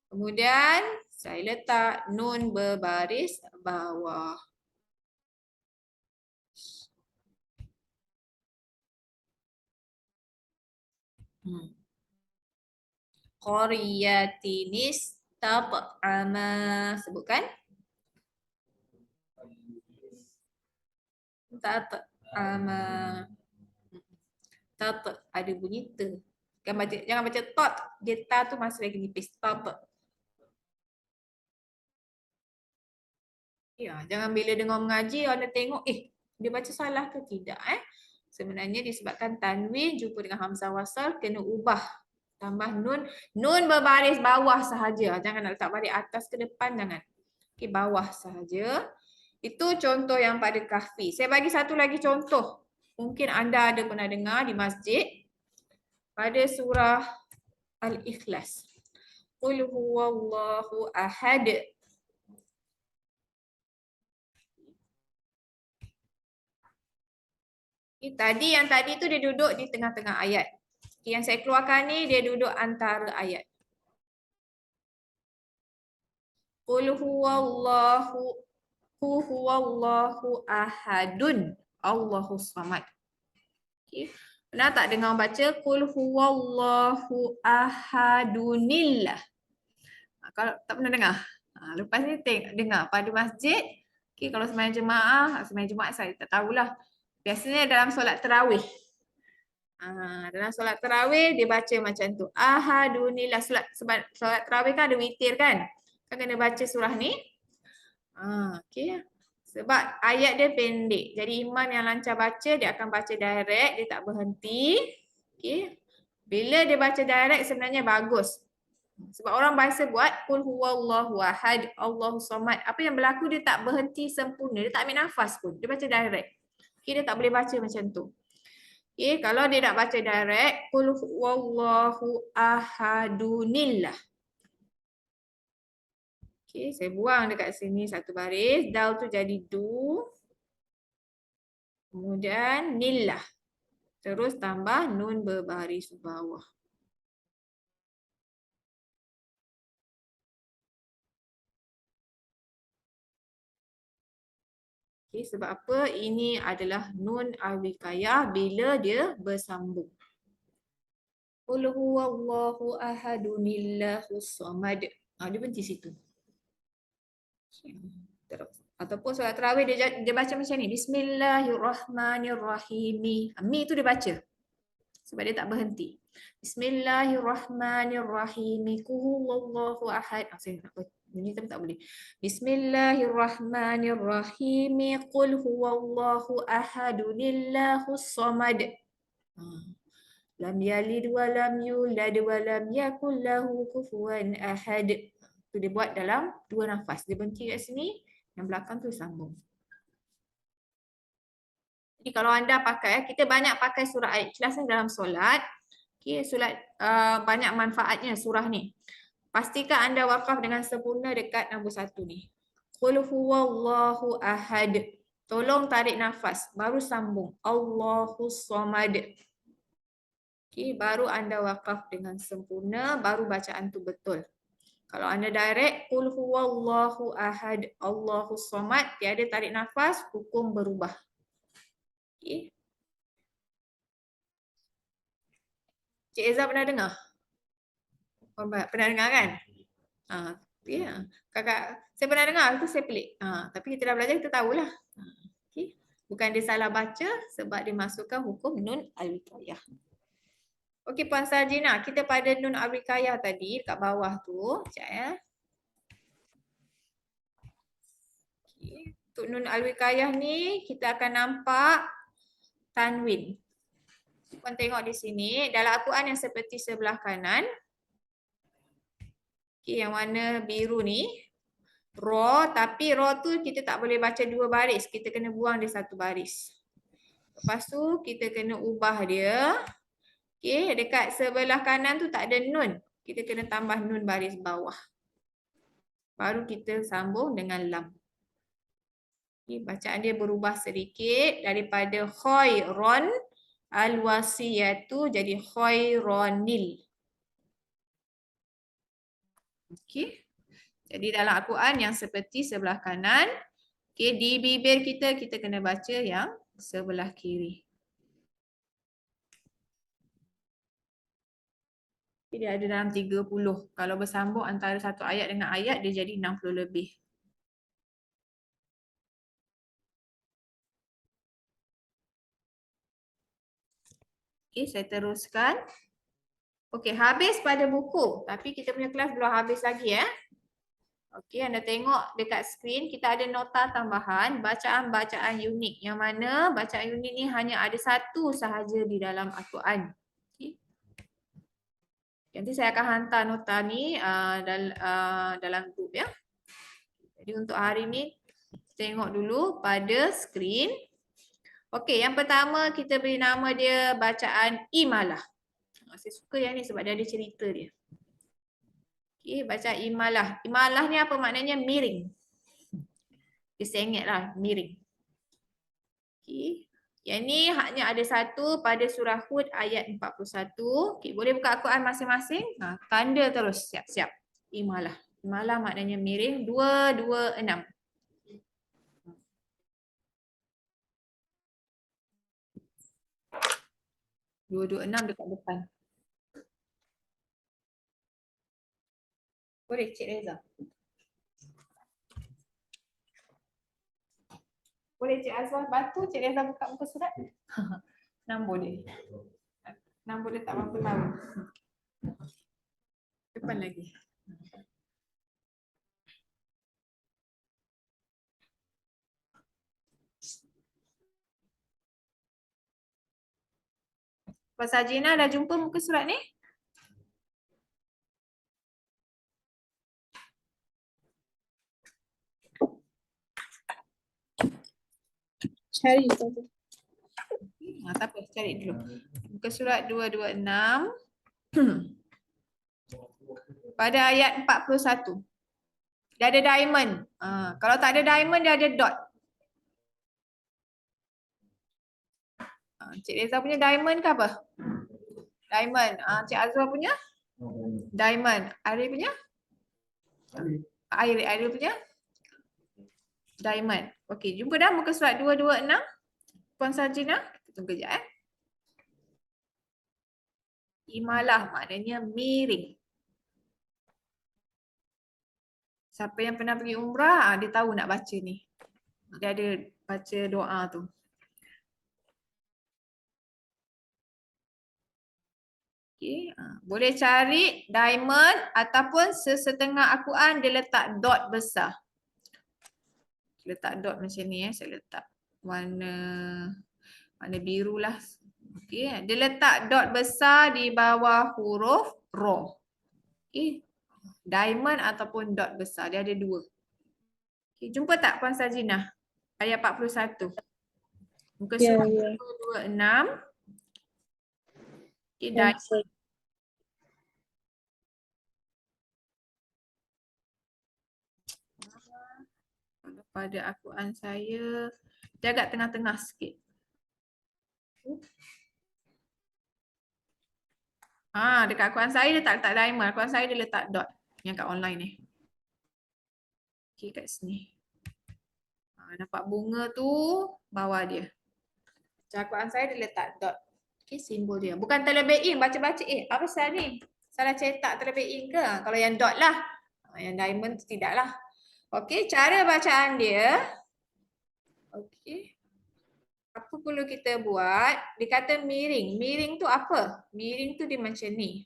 Kemudian saya letak nun berbaris bawah. Qaryatinis tat'ama. Sebutkan. Tat'ama. Tat ada bunyi te. Jangan baca tot. Dia ta tu masih lagi nipis. Tat. Ya, jangan bila dengar mengaji anda tengok dia baca salah ke tidak Sebenarnya disebabkan tanwin jumpa dengan hamzah wasal kena ubah. Tambah nun. Nun berbaris bawah sahaja. Jangan nak letak baris atas ke depan, jangan. Okey, bawah sahaja. Itu contoh yang pada Kahfi. Saya bagi satu lagi contoh. Mungkin anda ada pernah dengar di masjid. Pada surah Al-Ikhlas. Qul huwallahu ahad. Yang tadi tu dia duduk di tengah-tengah ayat. Yang saya keluarkan ni dia duduk antara ayat. Qul huwallahu huwallahu ahadun, Allahus samad. Okay. Pernah tak dengar baca qul huwallahu ahadunillah? Kalau tak pernah dengar. Lepas ni dengar pada masjid. Okay, kalau sembahyang jemaah saya tak tahulah. Biasanya dalam solat tarawih. Dalam solat tarawih dia baca macam tu. Ahadunillah. Solat tarawih kan ada witir kan? Kan kena baca surah ni. Okay. Sebab ayat dia pendek. Jadi imam yang lancar baca dia akan baca direct, dia tak berhenti. Okay. Bila dia baca direct sebenarnya bagus. Sebab orang biasa buat qul huwallahu ahad, Allahus samad. Apa yang berlaku dia tak berhenti sempurna, dia tak ambil nafas pun. Dia baca direct. Okay, dia tak boleh baca macam tu. Okay, kalau dia nak baca direct, qul huwallahu ahadunillah. Okay, saya buang dekat sini satu baris. Dal tu jadi du. Kemudian nillah. Terus tambah nun berbaris bawah. Okay, sebab apa? Ini adalah nun al-wiqayah bila dia bersambung. Qul huwallahu ahadunillahus samad. Dia berhenti situ. Terus. Ataupun solat tarawih dia baca macam ni. Bismillahirrahmanirrahim. Mi tu dia baca. Sebab dia tak berhenti. Bismillahirrahmanirrahim. Qul huwallahu ahad. Saya nak ini tak boleh. Bismillahirrahmanirrahim. Qul huwallahu ahadunillahus samad. Lam yalid wa lam yulad wa lam yakul lahu kufuwan ahad. Tu dia buat dalam 2 nafas. Dia berhenti kat sini, yang belakang tu sambung. Jadi kalau anda pakai, kita banyak pakai surah Al-Ikhlas ni dalam solat. Okay, solat banyak manfaatnya surah ni. Pastikan anda wakaf dengan sempurna dekat nombor 1 ni. Qul huwallahu ahad. Tolong tarik nafas, baru sambung. Allahus samad. Okay, baru anda wakaf dengan sempurna, baru bacaan tu betul. Kalau anda direct, qul huwallahu ahad, Allahus samad, tiada tarik nafas, hukum berubah. Okay. Cik Eza pernah dengar? Pernah dengar kan? Ya. Kakak, saya pernah dengar, itu saya pelik. Tapi kita dah belajar, kita tahulah. Okay. Bukan dia salah baca sebab dia masukkan hukum nun al-wiqayah. Okey Puan Sarjina, kita pada nun al-wiqayah tadi dekat bawah tu. Sekejap ya. Okay. Untuk nun al-wiqayah ni kita akan nampak tanwin. Puan tengok di sini dalam Al-Quran yang seperti sebelah kanan. Okay, yang warna biru ni. Ra, tapi ra tu kita tak boleh baca 2 baris. Kita kena buang dia 1 baris. Lepas tu kita kena ubah dia. Okay, dekat sebelah kanan tu tak ada nun. Kita kena tambah nun baris bawah. Baru kita sambung dengan lam. Okay, bacaan dia berubah sedikit daripada khairon al-wasiyatu jadi khaironil. Okay. Jadi dalam Al-Quran yang seperti sebelah kanan. Okay, di bibir kita kena baca yang sebelah kiri. Dia ada dalam 30. Kalau bersambung antara satu ayat dengan ayat, dia jadi 60 lebih. Okey, saya teruskan. Okey, habis pada buku. Tapi kita punya kelas belum habis lagi ya. Okey, anda tengok dekat skrin kita ada nota tambahan, bacaan-bacaan unik. Yang mana bacaan unik ni hanya ada 1 sahaja di dalam Al-Quran. Nanti saya akan hantar nota ni dalam grup ya. Jadi untuk hari ni tengok dulu pada skrin. Okey, yang pertama kita beri nama dia bacaan imalah. Saya suka yang ni sebab dia ada cerita dia. Okey, bacaan imalah. Imalah ni apa maknanya? Miring. Disengit lah, miring. Okey. Yang ni hanya ada 1 pada surah Hud ayat 41. Okay, boleh buka Al-Quran masing-masing. Tanda terus, siap-siap. Imalah. Imalah maknanya miring. 226. 226 dekat depan. Boleh Cik Reza? Boleh Cik Azwar bantu Cik Reza buka muka surat? Nombor dia. Nombor dia tak berapa tahu. Depan lagi. Puan Sajina dah jumpa muka surat ni? Cari saja. Tak apa, cari dulu. Muka surat 226. Pada ayat 41. Dia ada diamond. Kalau tak ada diamond, dia ada dot. Cik Reza punya diamond ke apa? Diamond. Cik Azwar punya? Diamond. Ari punya? Ari punya? Diamond. Okey, jumpa dah muka surat 226. Puan Sajina, kita tunggu kejap Imalah maknanya miring. Siapa yang pernah pergi umrah, dia tahu nak baca ni. Dia ada baca doa tu. Okay. Boleh cari diamond ataupun sesetengah Al-Quran dia letak dot besar. Letak dot macam ni saya letak warna biru lah. Okay. Dia letak dot besar di bawah huruf Ra. Okay. Diamond ataupun dot besar. Dia ada dua. Okay. Jumpa tak Puan Sajina? Ayat 41. Muka surat 226. Okay, diamond. Pada Al-Quran saya, jaga tengah-tengah sikit. Dekat Al-Quran saya dia tak letak diamond. Al-Quran saya dia letak dot. Yang kat online ni. Okay, kat sini. Nampak bunga tu bawah dia. Al-Quran saya dia letak dot. Okay, simbol dia. Bukan terlebih baca-baca. Apa salah ni? Salah cetak terlebih ke? Kalau yang dot lah. Yang diamond tu tidak lah. Okay, cara bacaan dia. Okay. Apa perlu kita buat? Dia kata miring. Miring tu apa? Miring tu dia macam ni.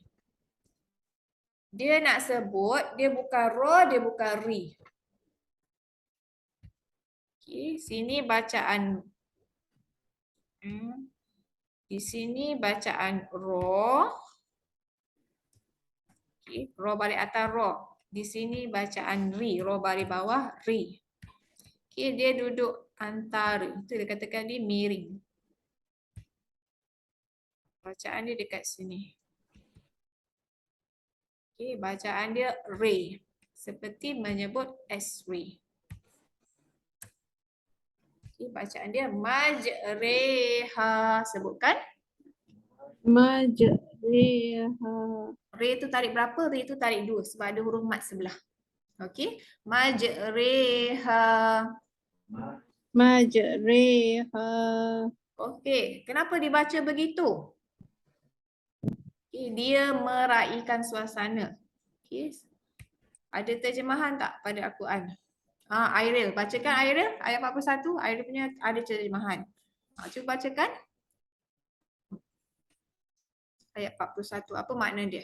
Dia nak sebut, dia bukan Ra, dia bukan Ri. Okay, sini bacaan. Di sini bacaan Ra. Okay, Ra balik atas Ra. Di sini bacaan Ri. Ra balik bawah Ri. Okay, dia duduk antara. Itu dia katakan dia miring. Bacaan dia dekat sini. Okay, bacaan dia Re. Seperti menyebut S-Ray. Okay, bacaan dia Majreha. Sebutkan. Majreha. Re tu tarik berapa? Re tu tarik 2 sebab ada huruf mat sebelah. Okey. Majreha. Majreha. Okey. Kenapa dibaca begitu? Okay, dia meraihkan suasana. Okey. Ada terjemahan tak pada Al-Quran? Airil. Bacakan Airil. Ayat 41. Airil punya ada terjemahan. Cuba bacakan. Ayat 41. Apa makna dia?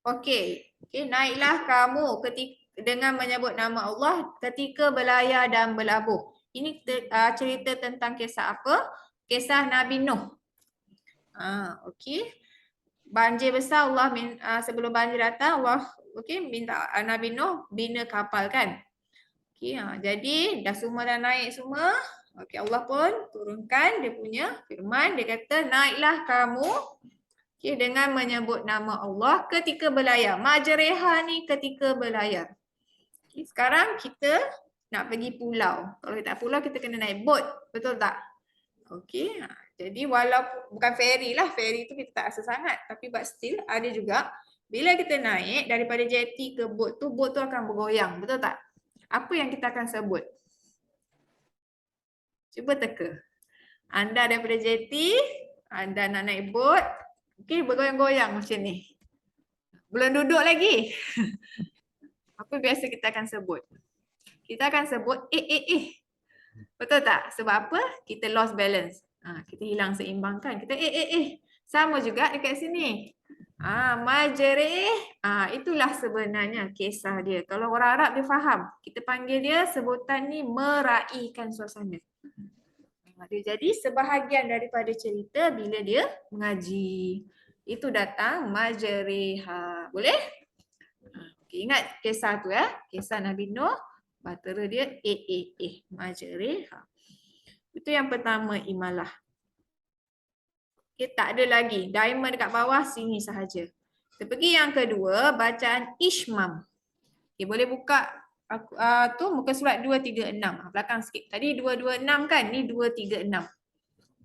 Okey. Okay, naiklah kamu dengan menyebut nama Allah ketika berlayar dan berlabuh. Ini cerita tentang kisah apa? Kisah Nabi Nuh. Okey. Banjir besar Allah sebelum banjir datang Allah minta Nabi Nuh bina kapal kan. Okey, jadi dah semua dah naik semua. Okey, Allah pun turunkan dia punya firman, dia kata naiklah kamu dengan menyebut nama Allah ketika berlayar. Majreha ni ketika berlayar. Okay, sekarang kita nak pergi pulau. Kalau tak pulau kita kena naik bot. Betul tak? Okey. Jadi walaupun bukan ferry lah, ferry tu kita tak rasa sangat. Tapi but still ada juga. Bila kita naik daripada jeti ke bot tu akan bergoyang. Betul tak? Apa yang kita akan sebut? Cuba teka. Anda daripada jeti, anda nak naik bot. Okay, bergoyang-goyang macam ni. Belum duduk lagi. Apa biasa kita akan sebut? Kita akan sebut Betul tak? Sebab apa? Kita lost balance. Kita hilang seimbang kan? Kita Sama juga dekat sini. Majrih. Itulah sebenarnya kisah dia. Kalau orang Arab dia faham. Kita panggil dia sebutan ni meraihkan suasana. Dia jadi sebahagian daripada cerita bila dia mengaji. Itu datang majriha. Boleh? Okay, ingat kisah tu ya. Kisah Nabi Nuh. Bahtera dia majriha. Itu yang pertama imalah. Okay, tak ada lagi. Diamond dekat bawah sini sahaja. Kita pergi yang kedua, bacaan Ishmam. Okay, boleh buka tu muka surat 236. Belakang sikit. Tadi 226 kan? Ni 236.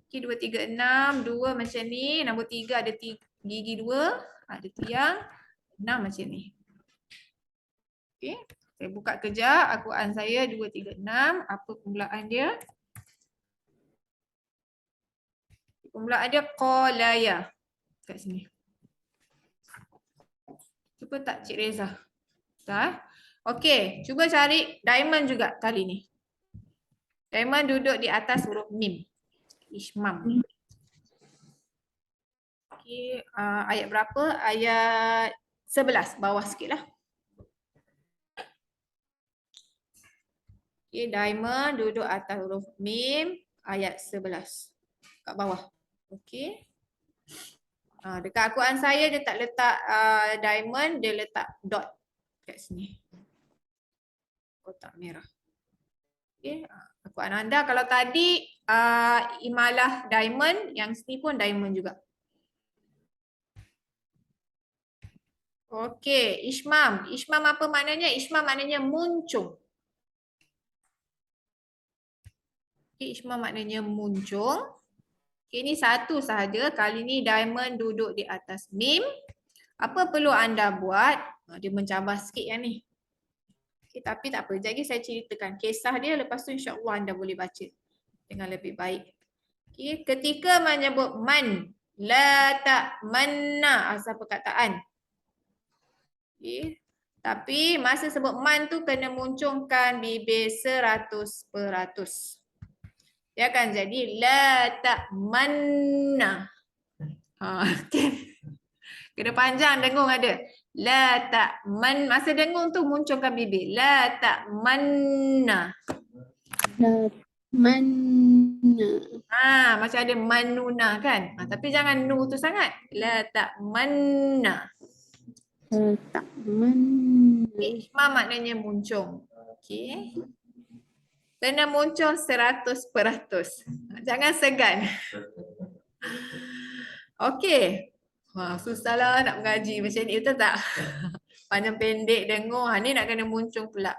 Okay, 236, 2 macam ni. Nombor 3 ada gigi 2. Ada tiang. 6 macam ni. Okay. Saya buka kejap. Al-Quran saya 236. Apa permulaan dia? Permulaan dia qalaya. Kat sini. Cuba tak Cik Reza? Dah. Okey, cuba cari diamond juga kali ni. Diamond duduk di atas huruf mim. Ishmam. Okey, ayat berapa? Ayat 11, bawah sikitlah. Okey, diamond duduk atas huruf mim, ayat 11. Kat bawah. Okey. Dekat Al-Quran saya dia tak letak diamond, dia letak dot kat sini. Kotak merah. Okey, Al-Quran anda kalau tadi imalah diamond, yang sini pun diamond juga. Okey, Ishmam. Ishmam apa maknanya? Ishmam maknanya muncung. Okey, Ishmam maknanya muncung. Okay, ini satu sahaja. Kali ni diamond duduk di atas mim. Apa perlu anda buat? Dia mencabar sikit yang ni. Okay, tapi tak apa. Jadi saya ceritakan kisah dia. Lepas tu insya-Allah anda boleh baca dengan lebih baik. Okay, ketika menyebut man, la tak manna asal perkataan. Okay. Tapi masa sebut man tu kena muncungkan bibir 100%. Dia akan jadi la ta'manna. Okay. Kena panjang dengung ada. La ta'man. Masa dengung tu muncungkan bibir. La ta'manna. La manna. Macam ada manuna kan. Tapi jangan nu tu sangat. La ta'manna. La ta'manna. Ihmam maknanya muncung. Okay. Kena muncul 100%. Jangan segan. Okey. Susahlah nak mengaji macam ni, betul tak? Panjang pendek dengung. Ni nak kena muncul pula.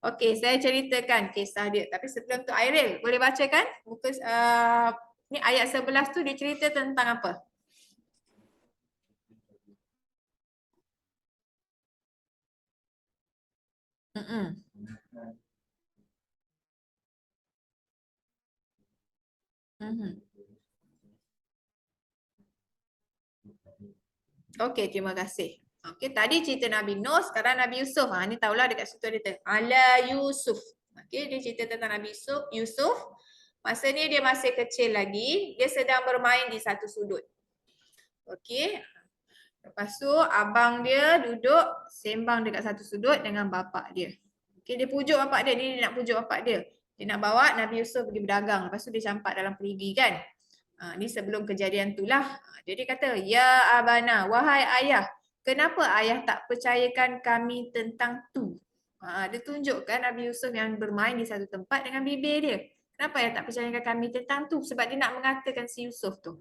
Okey, saya ceritakan kisah dia. Tapi sebelum tu Airil, boleh bacakan? Muka ni ayat 11 tu dia cerita tentang apa? Okey, terima kasih. Okey, tadi cerita Nabi Nuh, sekarang Nabi Yusuf. Ni tahulah dekat situ ada ala Yusuf. Okey, dia cerita tentang Nabi Yusuf. Masa ni dia masih kecil lagi, dia sedang bermain di satu sudut. Okey. Lepas tu abang dia duduk sembang dekat satu sudut dengan bapak dia. Okey, dia pujuk bapak dia, dia nak pujuk bapak dia. Dia nak bawa Nabi Yusuf pergi berdagang. Lepas tu dia campak dalam perigi kan. Ni sebelum kejadian itulah. Jadi kata, ya abana, wahai ayah, kenapa ayah tak percayakan kami tentang tu? Dia tunjukkan Nabi Yusuf yang bermain di satu tempat dengan bibir dia. Kenapa ayah tak percayakan kami tentang tu? Sebab dia nak mengatakan si Yusuf tu.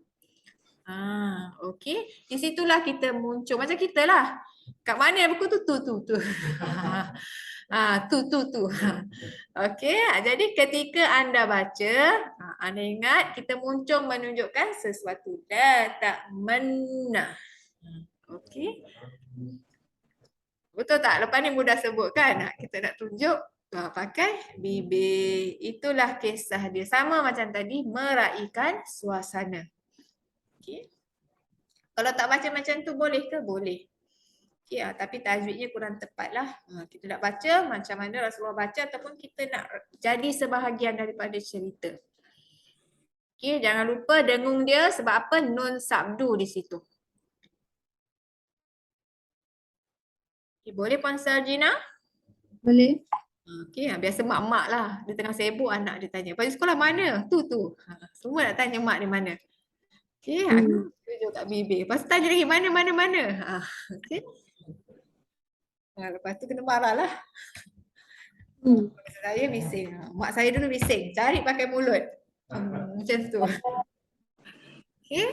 Okey. Di situlah kita muncul. Macam kita lah. Kat mana buku tu? Tu. Tu. Okey. Jadi ketika anda baca, Anda ingat kita muncung menunjukkan sesuatu. La ta'manna. Okey. Betul tak? Lepas ni mudah sebut kan? Kita nak tunjuk pakai bibir. Itulah kisah dia. Sama macam tadi, meraihkan suasana. Okey. Kalau tak baca macam tu boleh ke? Boleh. Okay, tapi tajwidnya kurang tepat lah. Kita nak baca macam mana Rasulullah baca ataupun kita nak jadi sebahagian daripada cerita. Okay, jangan lupa dengung dia sebab apa? Nun sabdu di situ. Okay, boleh Puan Sarjina? Boleh? Okay, biasa mak-mak lah. Dia tengah sibuk anak dia tanya. Pergi sekolah mana? Tu. Semua nak tanya mak dia mana. Okay, tunjuk kat bibir. Lepas tu tanya lagi mana. Okay. Lepas tu kena marah lah. Saya bising. Mak saya dulu bising. Cari pakai mulut. Macam tu. Okay.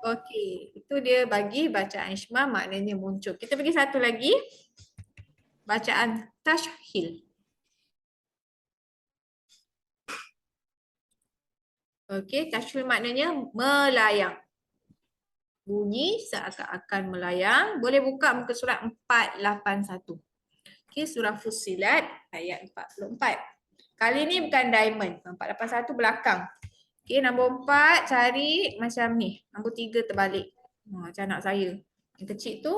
Okey. Itu dia bagi bacaan Ishma maknanya muncul. Kita pergi satu lagi. Bacaan tashhil. Okey. Tashhil maknanya melayang. Bunyi seakan-akan melayang. Boleh buka muka surat 481. Okey. Surah Fussilat ayat 44. Kali ni bukan diamond. 481 belakang. Okey, nombor 4 cari macam ni. Nombor 3 terbalik. Macam anak saya. Yang kecil tu,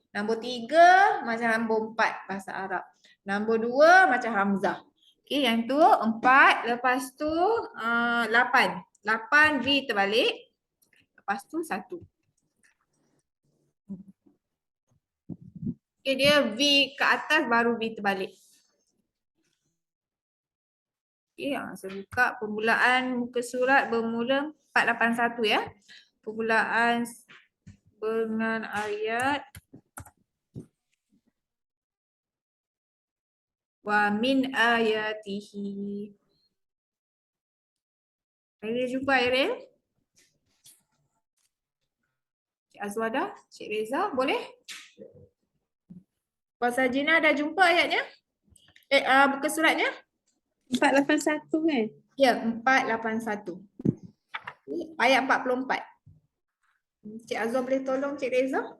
nombor 3 macam nombor 4 bahasa Arab. Nombor 2 macam Hamzah. Okey, yang tu 4, lepas tu 8. 8 V terbalik. Lepas tu 1. Okey, dia V ke atas baru V terbalik. Okay, saya buka permulaan muka surat bermula 481 ya. Permulaan dengan ayat wa min ayatihi. Ada jumpa Irel? Cik Azwada, Cik Reza, boleh? Puan Sarjina dah jumpa ayatnya? Buka suratnya? 481 kan? Ya, 481. Ayat 44. Cik Azwar boleh tolong Cik Reza?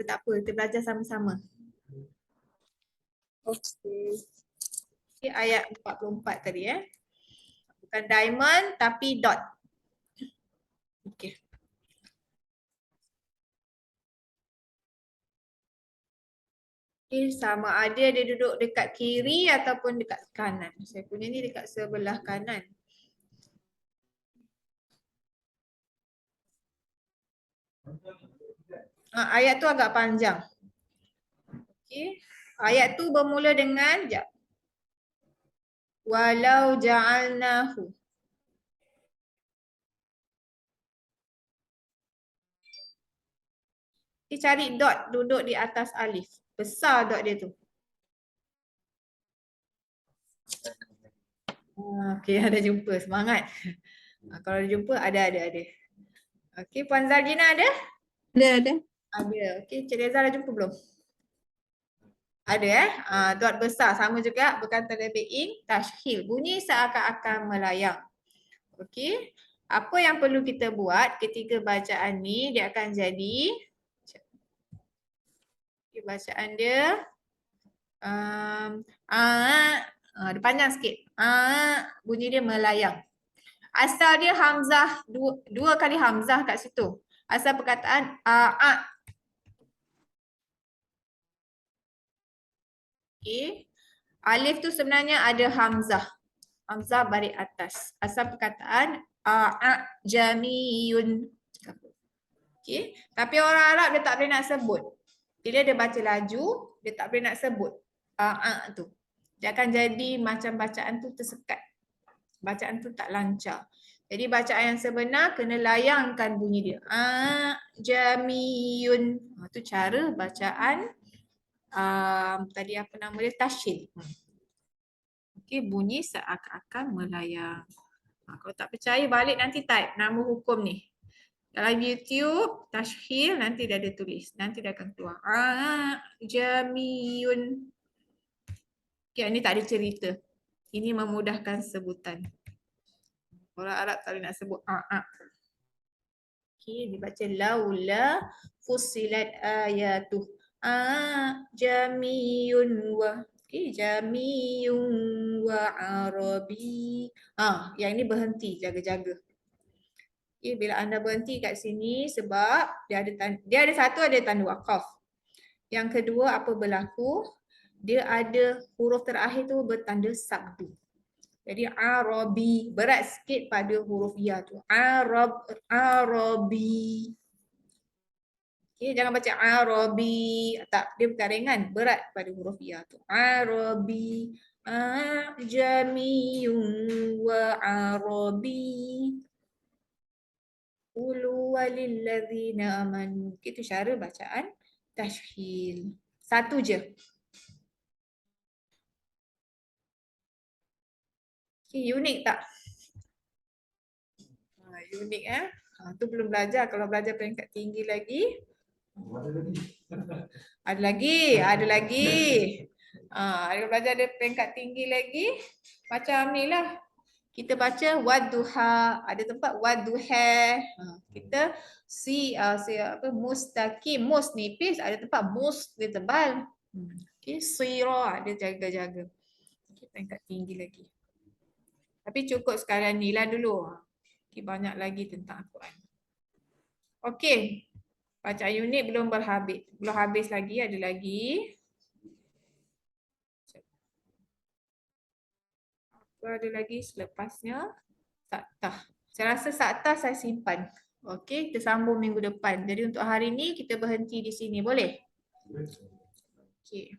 Tak apa, kita belajar sama-sama. Okey. Okay, ayat 44 tadi ya. Bukan diamond tapi dot. Okey. Sama ada dia duduk dekat kiri ataupun dekat kanan. Saya punya ni dekat sebelah kanan. Ayat tu agak panjang. Okey. Ayat tu bermula dengan walau ja'alnahu. Kita cari dot duduk di atas alif. Besar dot dia tu. Okey, ada jumpa. Semangat. Kalau ada jumpa, ada. Okey, Puan Zargina ada? Ada. Ada. Okey, Cik Reza dah jumpa belum? Ada dot besar. Sama juga berkata lebih tashhil. Bunyi seakan-akan melayang. Okey. Apa yang perlu kita buat ketika bacaan ni, dia akan jadi bacaan dia dia panjang sikit. Bunyi dia melayang. Asal dia hamzah, dua kali hamzah kat situ. Asal perkataan Okay. Alif tu sebenarnya ada hamzah. Hamzah baris atas. Asal perkataan jamiyun. Okay. Tapi orang Arab dia tak boleh nak sebut. Bila dia baca laju, dia tak boleh nak sebut tu. Dia akan jadi macam bacaan tu tersekat. Bacaan tu tak lancar. Jadi bacaan yang sebenar kena layangkan bunyi dia. Jamiyun. Itu cara bacaan tadi apa nama dia? Tashhil. Okey, bunyi seakan-akan melayang. Kalau tak percaya balik nanti type nama hukum ni. Dalam YouTube, tashhil nanti dia ada tulis. Nanti dia akan keluar. Jamiyun. Okay, ini tak ada cerita. Ini memudahkan sebutan. Orang Arab tak boleh nak sebut Okay, dibaca laula fussilat ayatuh. Jamiyun wa. Okay, jamiyun wa arabi. Yang ini berhenti, jaga-jaga. Okay, bila anda berhenti kat sini sebab dia ada satu ada tanda wakaf. Yang kedua apa berlaku? Dia ada huruf terakhir tu bertanda sabdu. Jadi Arabi, berat sikit pada huruf ya tu. Arabi. Okay, jangan baca Arabi. Tak, dia bukan ringan, berat pada huruf ya tu. Arabi. Jamiyun wa Arabi. Qulu walilladzina amanu. Itu cara bacaan tashkhil. Satu je. Okay, unik tak? Unik tu belum belajar. Kalau belajar peringkat tinggi lagi. Ada lagi. Ada lagi. Ada belajar ada peringkat tinggi lagi. Macam ni lah. Kita baca wadduha, ada tempat wadduha. Kita mustaqim, mus nipis, ada tempat mus dia tebal. Okay, sira dia jaga-jaga. Okay, peringkat tinggi lagi. Tapi cukup sekarang ni lah dulu. Okay, banyak lagi tentang Al-Quran. Okey. Bacaan unit belum berhabis. Belum habis lagi, ada lagi. Apa ada lagi selepasnya? Saktah. Saya rasa saktah saya simpan. Okey, kita sambung minggu depan. Jadi untuk hari ni kita berhenti di sini. Boleh? Okey.